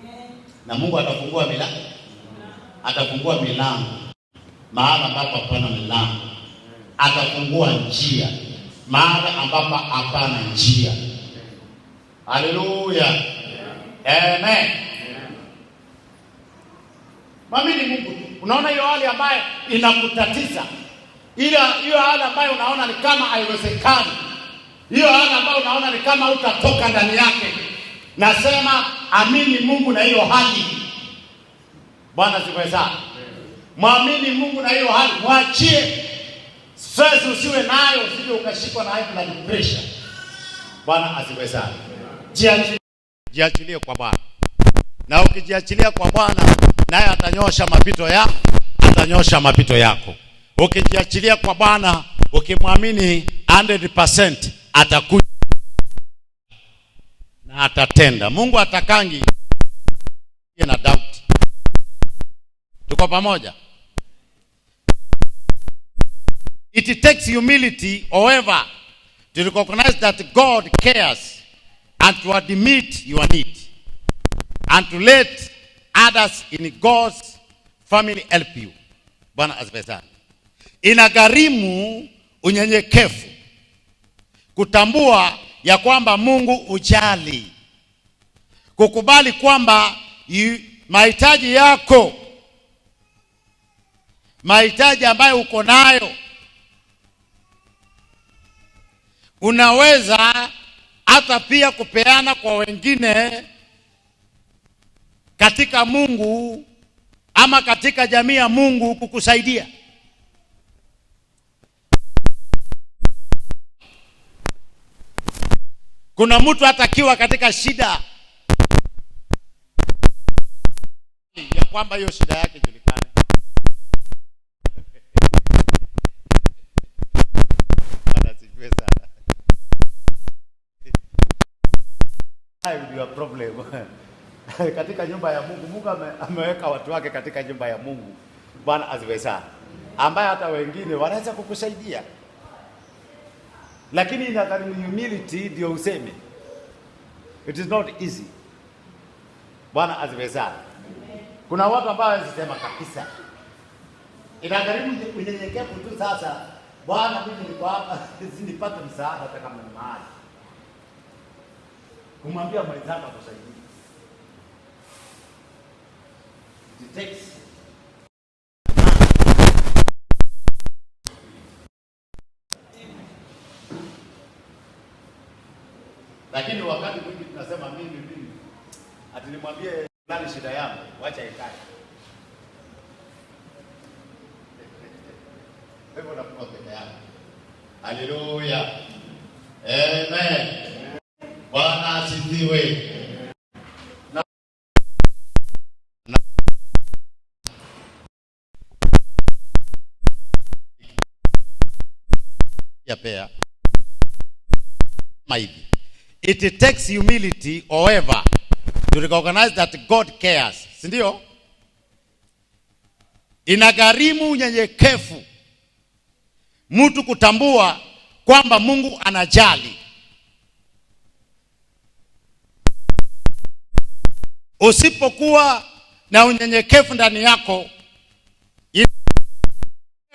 Amen. Na Mungu atafungua milango. Atafungua milango mahali ambapo hapana milango. Atafungua njia mahali ambapo hapana njia. Haleluya. Amen. Muamini Mungu. Unaona hiyo hali ambayo inakutatiza, hiyo hali ambayo unaona ni kama haiwezekani, hiyo hali ambayo unaona ni kama utatoka ndani yake, nasema amini Mungu na hiyo hali. Bwana sifiwe sana. Muamini Mungu na hiyo hali, mwachie stress, usiwe nayo, usije ukashikwa na high blood pressure. Bwana asifiwe sana. Jiachilie kwa Bwana. Na ukijiachilia kwa Bwana, naye atanyosha mapito yako. Ukijiachilia kwa Bwana, ukimwamini 100%, atakuja na atatenda. Mungu atakangi na doubt. Tuko pamoja? It takes humility, however, to recognize that God cares and to admit your need and to let others in God's family help you. Bwana asifiwe sana. Inagharimu unyenyekevu kutambua ya kwamba Mungu ujali, kukubali kwamba mahitaji yako, mahitaji ambayo uko nayo, unaweza hata pia kupeana kwa wengine katika Mungu ama katika jamii ya Mungu kukusaidia. Kuna mtu atakiwa katika shida ya kwamba hiyo shida yake julikane. Bwana sifiwe sana. Hayo ndio problem. Katika nyumba ya Mungu, Mungu ameweka watu wake katika nyumba ya Mungu. Bwana asifiwe sana. Ambaye hata wengine wanaweza kukusaidia. Lakini inagharimu humility ndio useme. It is not easy. Bwana asifiwe sana. Kuna watu ambao wanasema kabisa. Inagharimu unyenyekevu tu sasa. Bwana mimi niko hapa nipate msaada hata kama ni mahali. Kumwambia mwenzako akusaidie. It takes lakini wakati mwingi tunasema mimi ati nimwambie nani shida yangu, wacha ikae. Wewe unakuwa peke yako. Haleluya. Amen. Bwana asifiwe. Pea maybe it takes humility, however, to recognize that God cares. Si ndio? Inagharimu unyenyekevu mtu kutambua kwamba Mungu anajali. Usipokuwa na unyenyekevu ndani yako,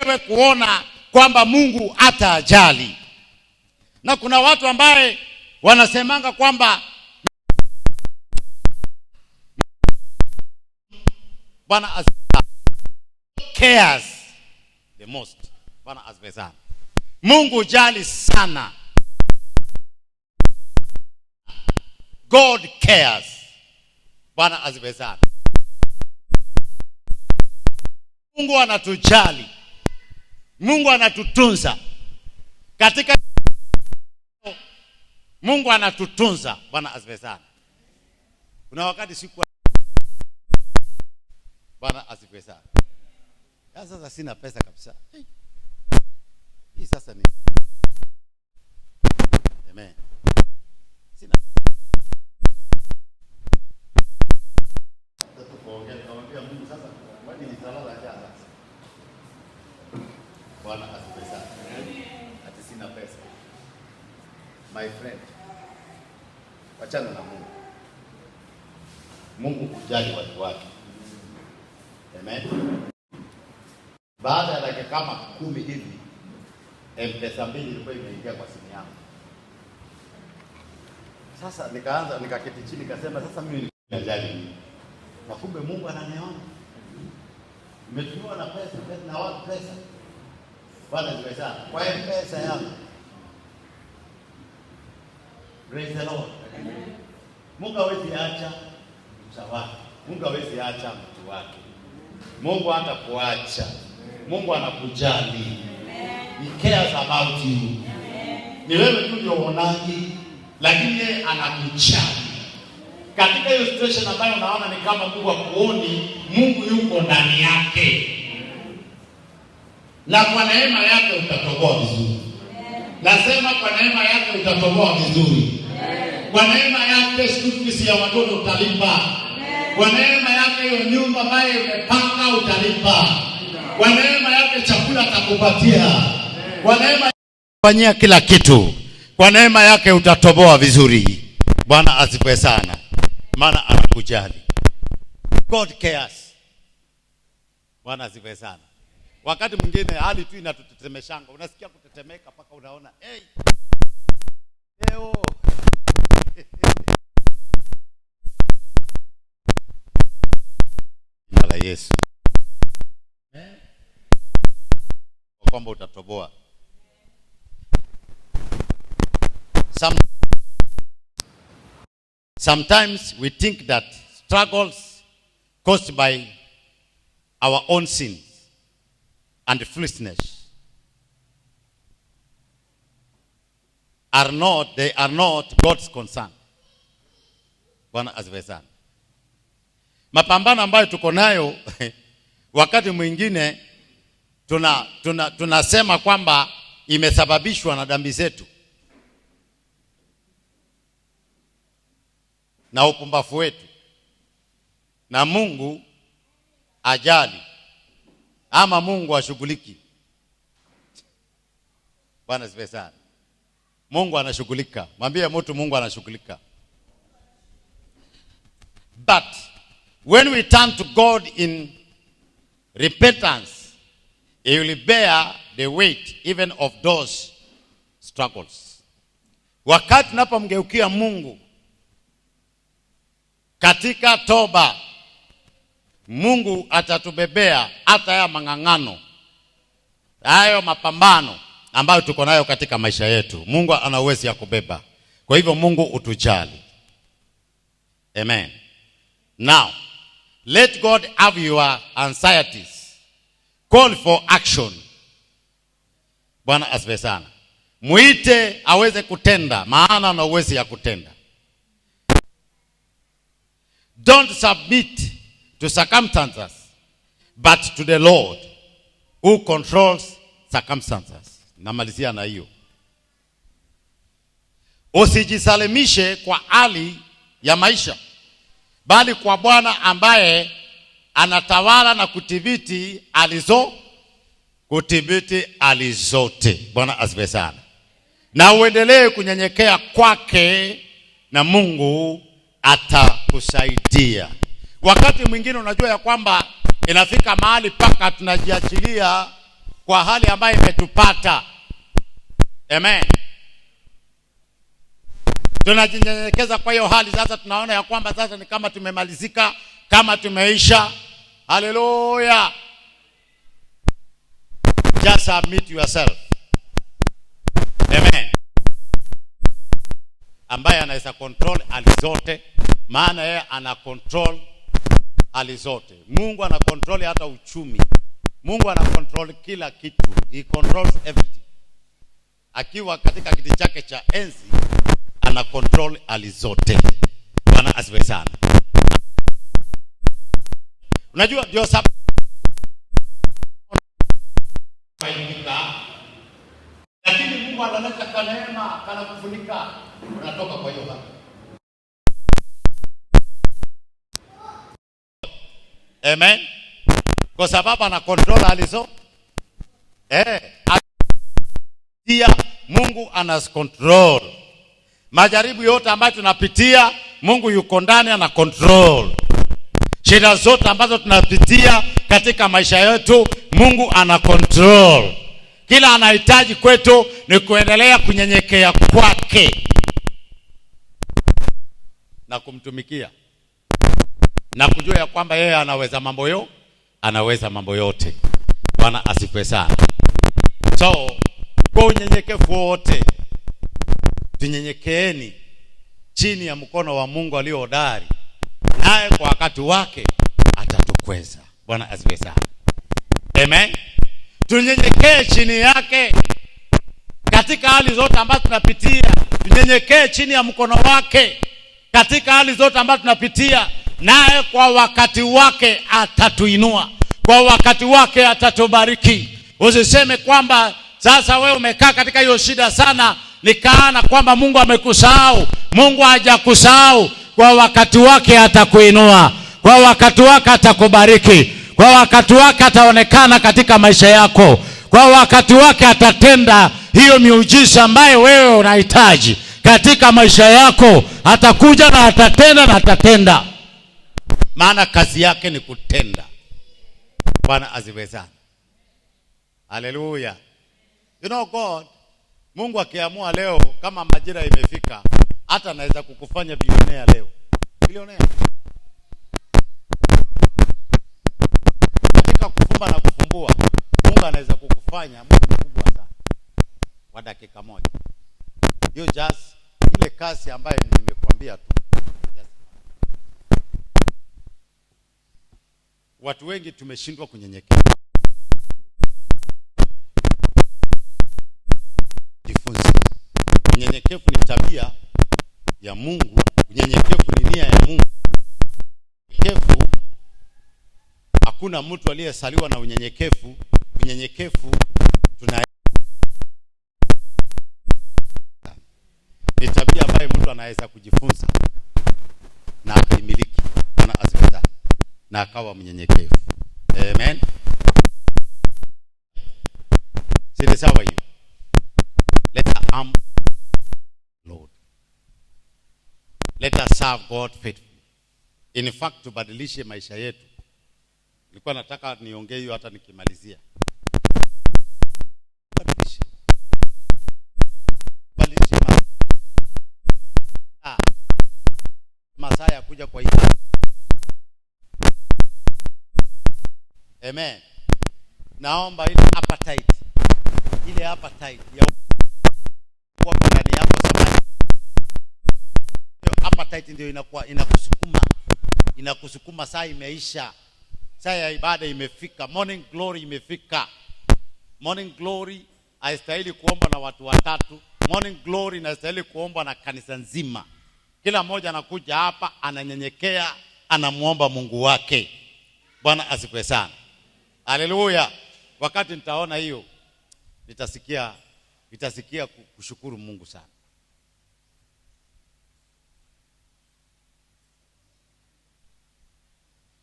wewe kuona kwamba Mungu hatajali. Na kuna watu ambaye wanasemanga kwamba Bwana cares the most. Bwana asifiwe sana. Mungu jali sana. God cares. Bwana asifiwe sana. Mungu anatujali. Mungu anatutunza. Katika Mungu anatutunza. Bwana asifiwe sana. Kuna wakati siku Bwana asifiwe sana. Sasa sina pesa kabisa. Hii sasa ni Amen. Sina. Sasa tuongee tukamwambia Mungu sasa wadi nitalala jana. Bwana asifiwe sana. Ati sina pesa. My friend, wachana na Mungu. Mungu kujali watu wake. Amen. Baada ya dakika kama 10 hivi, M-Pesa 2 ilikuwa imeingia kwa simu yangu. Sasa nikaketi chini nikasema sasa mimi ninajali nini? Na kumbe Mungu ananiona. Nimetumiwa na pesa na watu pesa. Bwana asifiwe sana. Kwa M-Pesa yangu. Praise the Lord. Amen. Mungu hawezi acha mtu wake. Mungu hawezi acha mtu wake. Mungu hatakuacha. Mungu anakujali. He cares about you. Ni wewe tu ndio unaji, lakini yeye anakujali. Katika hiyo situation ambayo unaona ni kama Mungu hakuoni, Mungu yuko ndani yake. Na kwa neema yake utatoboa vizuri. Nasema kwa neema yake utatoboa vizuri. Kwa neema yake school fees ya watoto utalipa. Kwa neema yake hiyo nyumba ambayo umepanga utalipa. Kwa neema yake chakula atakupatia. Kwa neema fanyia kila kitu. Kwa neema yake utatoboa vizuri. Bwana asifiwe sana. Maana anakujali. God cares. Bwana asifiwe sana. Wakati mwingine hali tu inatutetemeshanga. Unasikia kutetemeka mpaka unaona, hey. Leo. Jina la Yesu. Kwamba utatoboa. Sometimes we think that struggles caused by our own sins and foolishness they are not God's concern. Bwana asifiwe sana. Mapambano ambayo tuko nayo wakati mwingine tunasema kwamba imesababishwa na dhambi zetu na upumbavu wetu, na Mungu ajali ama Mungu ashughuliki. Bwana asifiwe sana. Mungu anashughulika. Mwambie mtu Mungu anashughulika. But when we turn to God in repentance, He will bear the weight even of those struggles. Wakati tunapomgeukia Mungu katika toba, Mungu atatubebea hata ya mang'ang'ano, hayo mapambano ambayo tuko nayo katika maisha yetu. Mungu ana uwezo ya kubeba. Kwa hivyo Mungu utujali. Amen. Now, let God have your anxieties. Call for action. Bwana asifiwe sana. Muite aweze kutenda, maana ana uwezo ya kutenda. Don't submit to circumstances, but to the Lord who controls circumstances. Namalizia na hiyo. Usijisalimishe kwa hali ya maisha, bali kwa Bwana ambaye anatawala na kudhibiti hali zote. Bwana asifiwe sana. Na uendelee kunyenyekea kwake na Mungu atakusaidia. Wakati mwingine unajua ya kwamba inafika mahali paka tunajiachilia kwa hali ambayo imetupata. Amen. Tunajinyenyekeza kwa hiyo hali, sasa tunaona ya kwamba sasa ni kama tumemalizika, kama tumeisha. Hallelujah. Just submit yourself. Amen. Ambaye anaweza control hali zote, maana yeye ana control hali zote. Mungu ana control hata uchumi. Mungu ana control kila kitu. He controls everything. Akiwa katika kiti chake cha enzi, ana control hali zote. Bwana asifiwe sana. Unajua ndio sababu lakini Mungu analeta kwa neema, kana kufunika, unatoka kwa hiyo hali. Amen. Kwa sababu ana control hali zote. Mungu ana control. Majaribu yote ambayo tunapitia, Mungu yuko ndani, ana control. Shida zote ambazo tunapitia katika maisha yetu, Mungu ana control. Kila anahitaji kwetu ni kuendelea kunyenyekea kwake na kumtumikia na kujua ya kwamba yeye anaweza mambo yote. Bwana asifiwe sana. So, kwa unyenyekevu wote, tunyenyekeeni chini ya mkono wa Mungu aliye hodari, naye kwa wakati wake atatukweza. Bwana asifiwe sana. Amen. Tunyenyekee chini yake katika hali zote ambazo tunapitia. Tunyenyekee chini ya mkono wake katika hali zote ambazo tunapitia, naye kwa wakati wake atatuinua, kwa wakati wake atatubariki. Usiseme kwamba sasa wewe umekaa katika hiyo shida sana, nikaana kwamba Mungu amekusahau. Mungu hajakusahau. Kwa wakati wake atakuinua, kwa wakati wake atakubariki, kwa wakati wake ataonekana katika maisha yako, kwa wakati wake atatenda hiyo miujiza ambayo wewe unahitaji katika maisha yako. Atakuja na atatenda na atatenda, maana kazi yake ni kutenda. Bwana asifiwe sana. Haleluya. You know God, Mungu akiamua leo, kama majira imefika, hata anaweza kukufanya bilionea leo. Bilionea. Katika kufumba na kufumbua, Mungu anaweza kukufanya mtu mkubwa sana kwa dakika moja. Hiyo just ile kasi ambayo nimekuambia tu. Yes. Watu wengi tumeshindwa kunyenyekea. Jifunze. Unyenyekevu ni tabia ya Mungu. Unyenyekevu ni nia ya Mungu. Unyenyekevu, hakuna mtu aliyesaliwa na unyenyekevu. Unyenyekevu ni tabia ambayo mtu anaweza kujifunza na akaimiliki. Bwana asifiwe, na akawa mnyenyekevu. Amen. Sisi sawa hiyo. Let us humble Lord. Let us serve God faithfully. In fact, tubadilishe maisha yetu. Nilikuwa nataka niongee hiyo hata nikimalizia. Badilishe masaa ya kuja kwa ibada. Amen. Naomba ile appetite ya kwa ndani yako samani. Hiyo appetite ndio inakusukuma saa imeisha. Saa ya ibada imefika. Morning glory imefika. Morning glory haistahili kuomba na watu watatu. Morning glory inastahili kuomba na kanisa nzima. Kila mmoja anakuja hapa, ananyenyekea, anamuomba Mungu wake. Bwana asifiwe sana. Haleluya. Wakati nitaona hiyo, nitasikia kushukuru Mungu sana.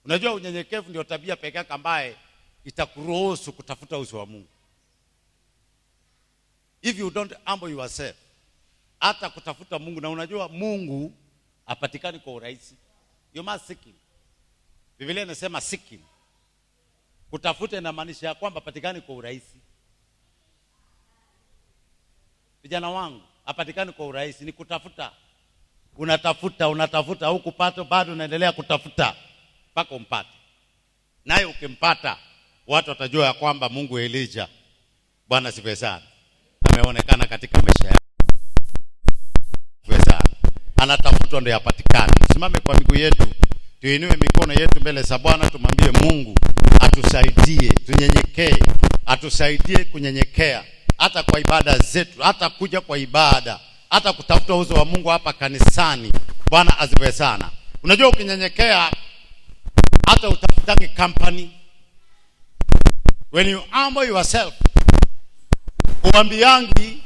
Unajua unyenyekevu ndio tabia pekee yake ambaye itakuruhusu kutafuta uso wa Mungu. If you don't humble yourself, hata kutafuta Mungu, na unajua Mungu hapatikani kwa urahisi. You must seek him. Biblia inasema seek him. Kutafuta inamaanisha ya kwamba hapatikani kwa urahisi. Vijana wangu, hapatikani kwa urahisi, ni kutafuta. Unatafuta huku kupata, bado unaendelea kutafuta mpaka umpate. Naye ukimpata, watu watajua ya kwamba Mungu Elijah, Bwana asifiwe sana, ameonekana katika maisha yako. Anatafutwa ndio yapatikane. Simame kwa miguu yetu, tuinue mikono yetu mbele za Bwana, tumwambie Mungu atusaidie, tunyenyekee, atusaidie kunyenyekea hata kwa ibada zetu, hata kuja kwa ibada, hata kutafuta uso wa Mungu hapa kanisani. Bwana asifiwe sana. Unajua ukinyenyekea hata utafutangi company. When you humble yourself, uambiangi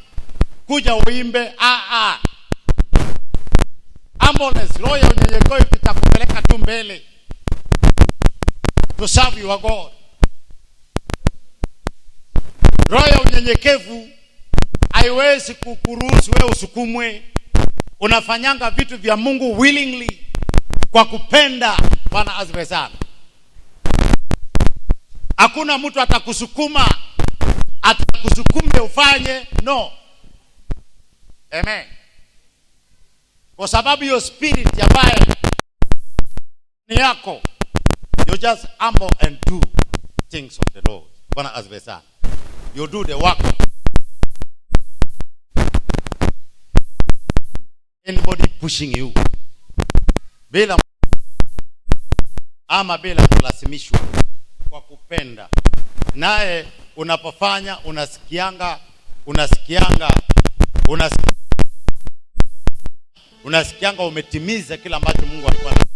kuja uimbe humbleness, roho ya unyenyekevu itakupeleka tu mbele to serve your God. Roho ya unyenyekevu haiwezi kukuruhusu wewe usukumwe. Unafanyanga vitu vya Mungu willingly, kwa kupenda. Bwana asifiwe sana. Hakuna mtu atakusukume ufanye, no. Amen. Kwa sababu your spirit ambaye ni yako, you just humble and do things of the Lord. Bwana asifiwe sana. You do the work. Anybody pushing you bila kulazimishwa, kwa kupenda. Naye unapofanya unasikianga umetimiza kila ambacho Mungu alikuwa anataka.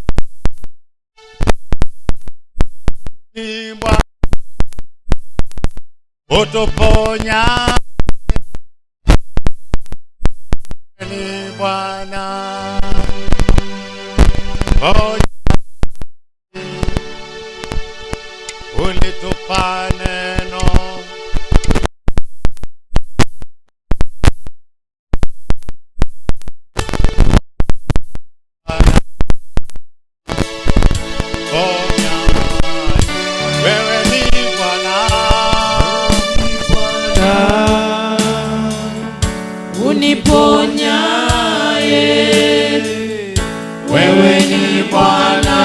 Utuponya ni Bwana, ulitupa neno Bwana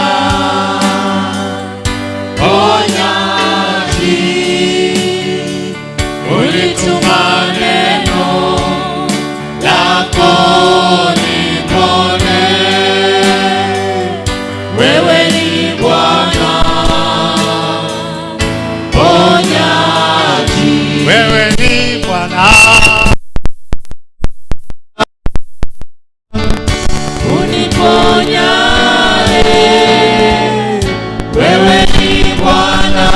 ponyaji, ulituma neno lako nipone. Wewe ni Bwana ponyaji, wewe ni Bwana uniponya. Wewe ni Bwana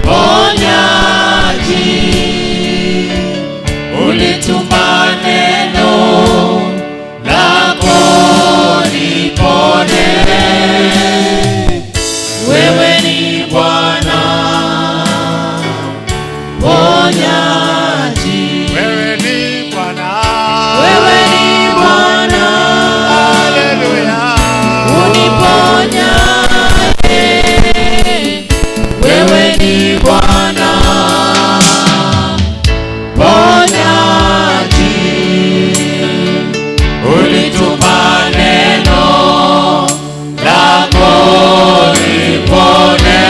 ponyaji, ulituma neno lako nipone. Wewe ni Bwana ponyaji, wewe ni Bwana, wewe ni Bwana, haleluya, uniponya. Wewe ni Bwana ponyaji, ulituma neno lako nipone.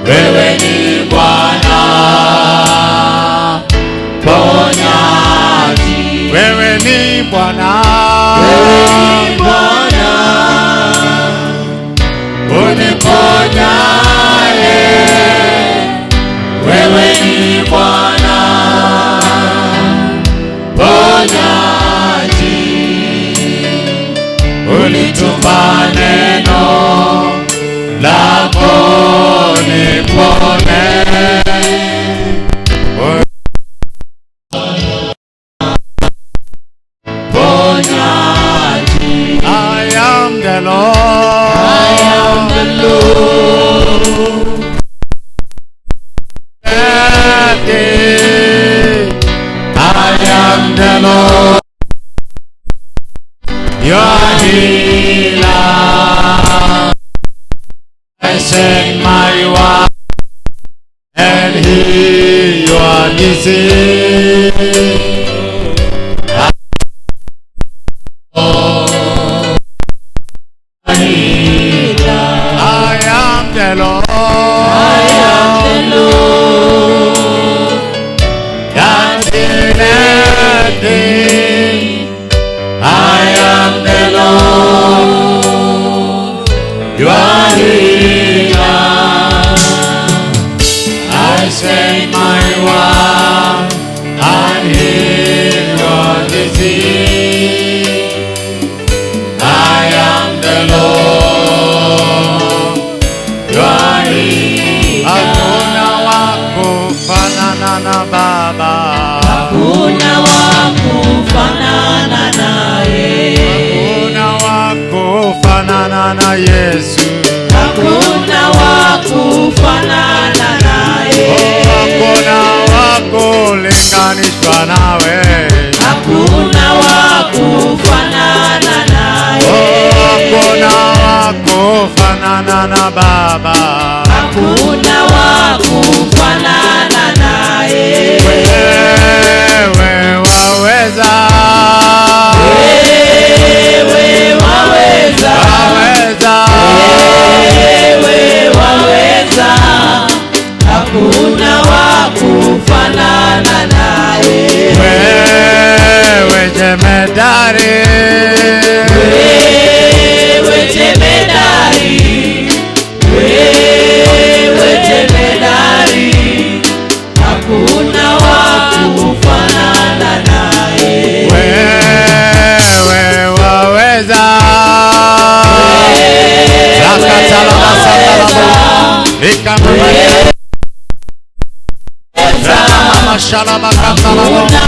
Wewe ni Bwana ponyaji, wewe ni Bwana, wewe ni Bwana uniponya. Wewe ni Bwana ponyaji, ulituma neno lako nipone. Ponyaji, I am the Lord, I am the Lord. I am the Lord, your healer. I send my word and heal your disease. I am the Lord, I am the Lord, that healeth thee. I am the Lord, your healer. I send my word and heal your disease. I am the Lord, your healer. Hakuna wakufanana na Baba, hakuna wakufanana naye, hakuna wakufanana na Yesu, hakuna wakufanana naye, hakuna wakulinganishwa nawe, hakuna wakufanana naye, hakuna wakufanana na Baba, hakuna wakufanana naye. Wewe waweza, wewe waweza, wewe waweza, hakuna wakufanana naye. Wewe jemedari, wewe jemedari, wewe jemedari, hakuna wakufanana naye. Wewe waweza, hakuna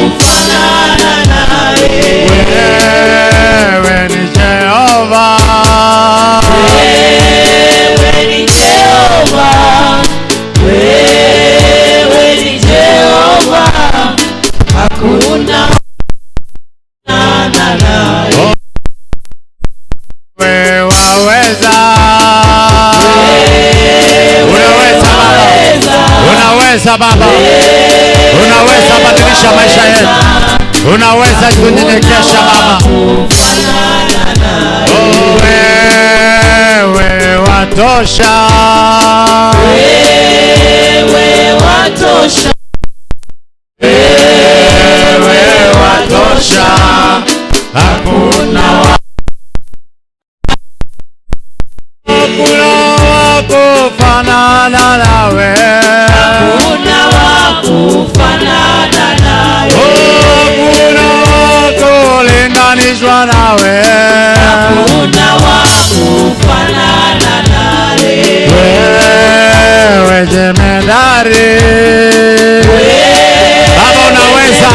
wakufanana naye. Wewe ni Jehova, wewe ni Jehova, wewe ni Jehova, hakuna wakufanana naye. Wewe waweza, unaweza Baba, unaweza badilisha maisha yetu, unaweza kunyenyekesha Baba. Wewe watosha, wewe watosha, wewe watosha, hakuna wa kufanana nawe, hakuna wa kufanana nawe, hakuna wa kulinganishwa nawe, hakuna wa kufanana nawe, wewe jemedari. Baba, unaweza,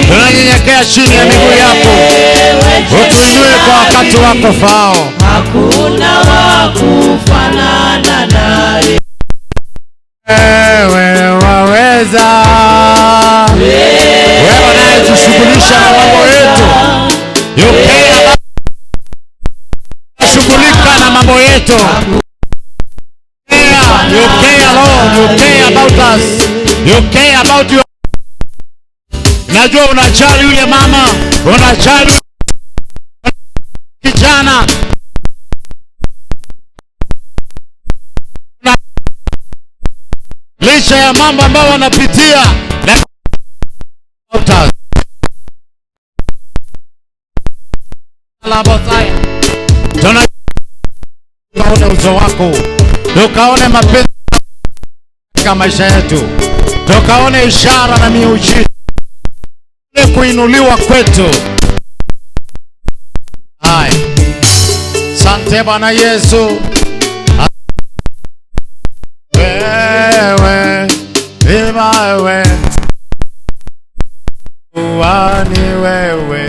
tunanyenyekea chini ya miguu yako, utuinue kwa wakati wako fao. Hakuna wa kufanana nawe, wewe waweza, wewe unayetushughulisha na mambo yetu, shughulika na mambo yetu. You care Lord, you care about us, you care about your. Najua unajali yule mama, unajali kijana, licha ya mambo ambayo wanapitia, tukaone uso wako, tukaone mapenzi katika maisha yetu, tukaone ishara na miujiza, kuinuliwa kwetu. Hai, asante Bwana Yesu. Wewe ni wewe,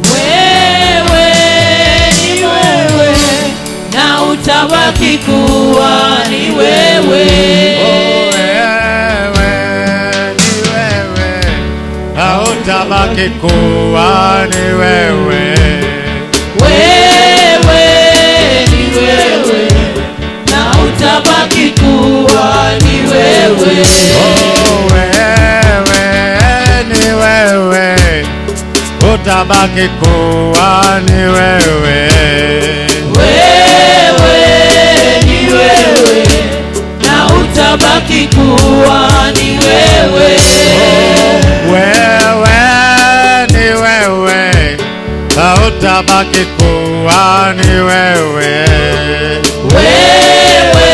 wewe ni wewe, na utabaki kuwa ni wewe. Wewe ni wewe, na utabaki kuwa ni wewe. Wewe ni wewe, na utabaki kuwa ni wewe. Wewe ni wewe, utabaki kuwa ni wewe. Wewe ni wewe, na utabaki kuwa ni wewe. Wewe ni wewe, na utabaki kuwa ni wewe. Wewe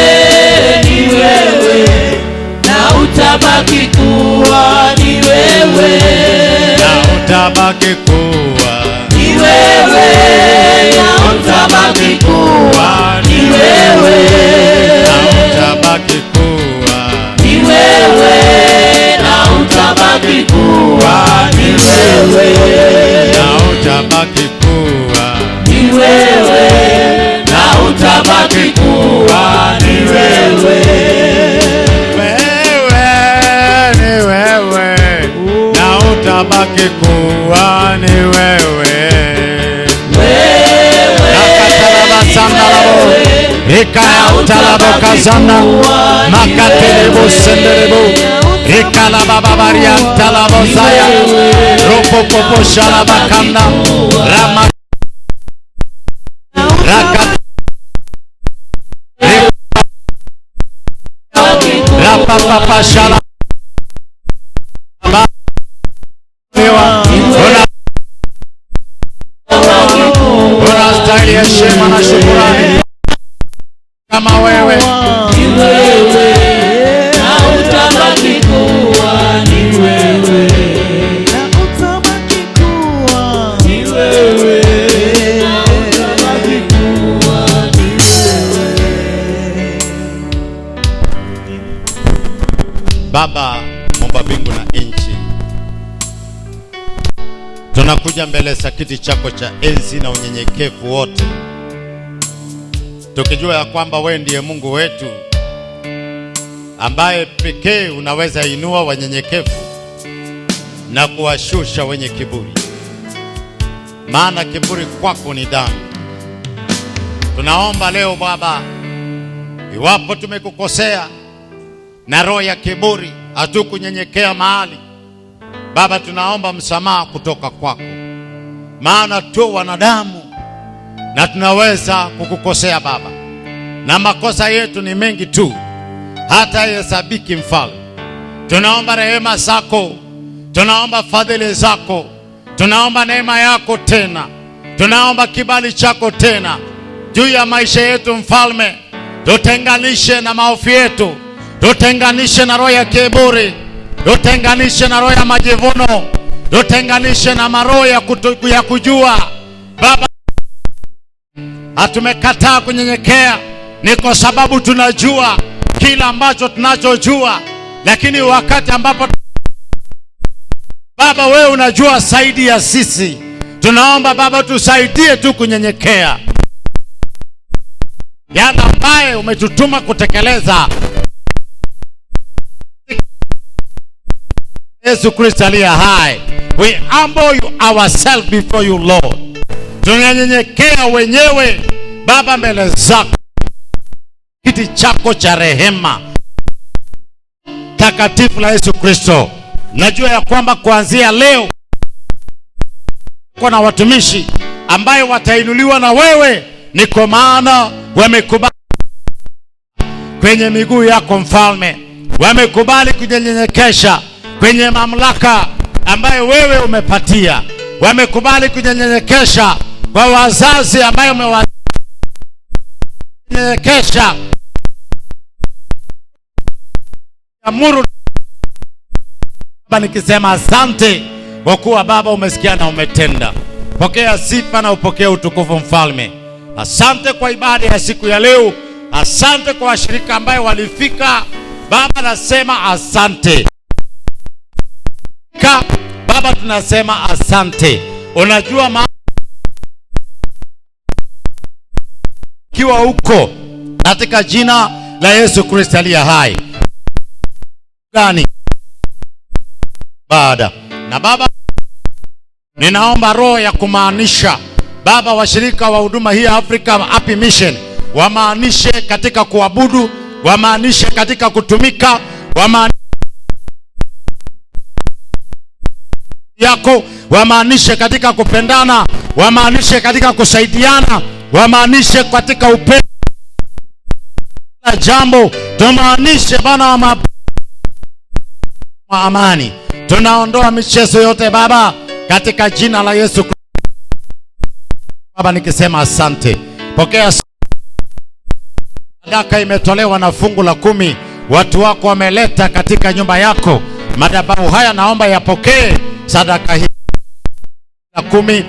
ni wewe, na utabaki kuwa ni wewe. Na utabaki kuwa ni wewe, na utabaki kuwa ni wewe. Na utabaki kuwa ni wewe, na utabaki kuwa ni wewe. Na utabaki kuwa ni wewe, na utabaki kuwa ni wewe. Wewe ni wewe, na utabaki kuwa ni wewe. Ikaya utalabo kazana makatelebo senderebo ikalaba babaria talabo zaya ropo popo shalaba kanda rama rakat rapa papa shalaba unastahili heshima na shukrani kama wewe. Ni wewe, na utabaki kuwa ni wewe. Na utabaki kuwa ni wewe. Na utabaki kuwa ni wewe. Baba Muumba mbingu na nchi, tunakuja mbele za kiti chako cha enzi na unyenyekevu wote, tukijua ya kwamba wewe ndiye Mungu wetu ambaye pekee unaweza inua wanyenyekevu na kuwashusha wenye kiburi, maana kiburi kwako ni dhambi. Tunaomba leo Baba, iwapo tumekukosea na roho ya kiburi, hatukunyenyekea mahali, Baba, tunaomba msamaha kutoka kwako, maana tu wanadamu na tunaweza kukukosea Baba, na makosa yetu ni mengi tu hata hesabiki Mfalme. Tunaomba rehema zako, tunaomba fadhili zako, tunaomba neema yako tena, tunaomba kibali chako tena juu ya maisha yetu Mfalme. Tutenganishe na maovu yetu, tutenganishe na roho ya kiburi, tutenganishe na roho ya majivuno, tutenganishe na maroho ya kujua Baba. Hatumekataa kunyenyekea ni kwa sababu tunajua kila ambacho tunachojua, lakini wakati ambapo Baba wewe unajua zaidi ya sisi, tunaomba Baba tusaidie tu kunyenyekea yale ambaye umetutuma kutekeleza. Yesu Kristo aliye hai, we humble ourselves before you Lord. Tunanyenyekea wenyewe Baba mbele zako, kiti chako cha rehema takatifu la Yesu Kristo. Najua ya kwamba kuanzia leo kuna watumishi ambayo watainuliwa na wewe, ni kwa maana wamekubali kwenye miguu yako Mfalme, wamekubali kunyenyekesha kwenye mamlaka ambayo wewe umepatia, wamekubali kunyenyekesha kwa wazazi ambayo umewanyenyekesha amuru. Baba, nikisema asante kwa kuwa Baba umesikia na umetenda. Pokea sifa na upokea utukufu Mfalme. Asante kwa ibada ya siku ya leo, asante kwa washirika ambayo walifika Baba, nasema asante Baba, tunasema asante. Unajua kiwa huko katika jina la Yesu Kristo aliye hai gani baada na Baba, ninaomba roho ya kumaanisha Baba, washirika wa huduma hii Africa Happy Mission wamaanishe katika kuabudu, wamaanishe katika kutumika, yako wamaanishe katika kupendana, wamaanishe katika kusaidiana, wamaanishe katika upendo jambo, tumaanishe Bwana wa amani. Tunaondoa michezo yote Baba katika jina la Yesu Baba, nikisema asante. Pokea sadaka imetolewa na fungu la 10 watu wako wameleta katika nyumba yako. Madhabahu haya naomba yapokee sadaka hii ya 10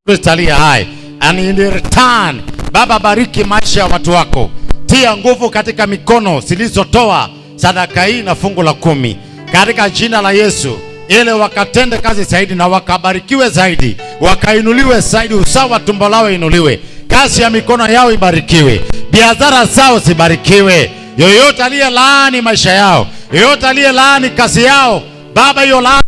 Kristo aliye hai, and in return Baba, bariki maisha ya watu wako, tia nguvu katika mikono zilizotoa sadaka hii na fungu la 10 katika jina la Yesu, ili wakatende kazi zaidi na wakabarikiwe zaidi, wakainuliwe zaidi, usawa tumbo lao inuliwe, kazi ya mikono yao ibarikiwe, biashara zao zibarikiwe. Yoyote aliye laani maisha yao, yoyote aliye laani kazi yao Baba, hiyo laani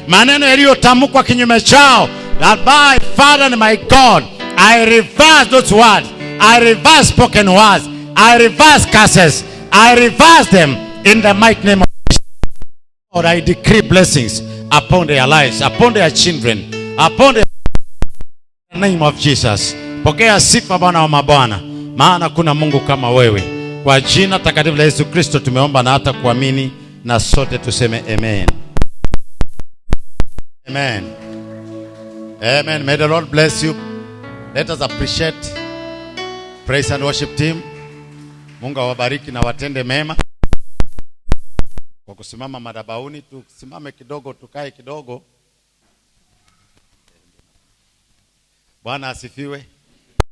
maneno yaliyotamkwa kinyume chao, that by Father and my God, I reverse those words, I reverse spoken words, I reverse curses, I reverse them in the mighty name of Lord. I decree blessings upon their lives, upon their children, upon the name of Jesus. Pokea sifa Bwana wa mabwana, maana kuna Mungu kama wewe. Kwa jina takatifu la Yesu Kristo tumeomba na hata kuamini, na sote tuseme amen. Amen. Amen. May the Lord bless you. Let us appreciate praise and worship team. Mungu awabariki na watende mema. Kwa kusimama madhabahuni, tusimame kidogo, tukae kidogo. Bwana asifiwe.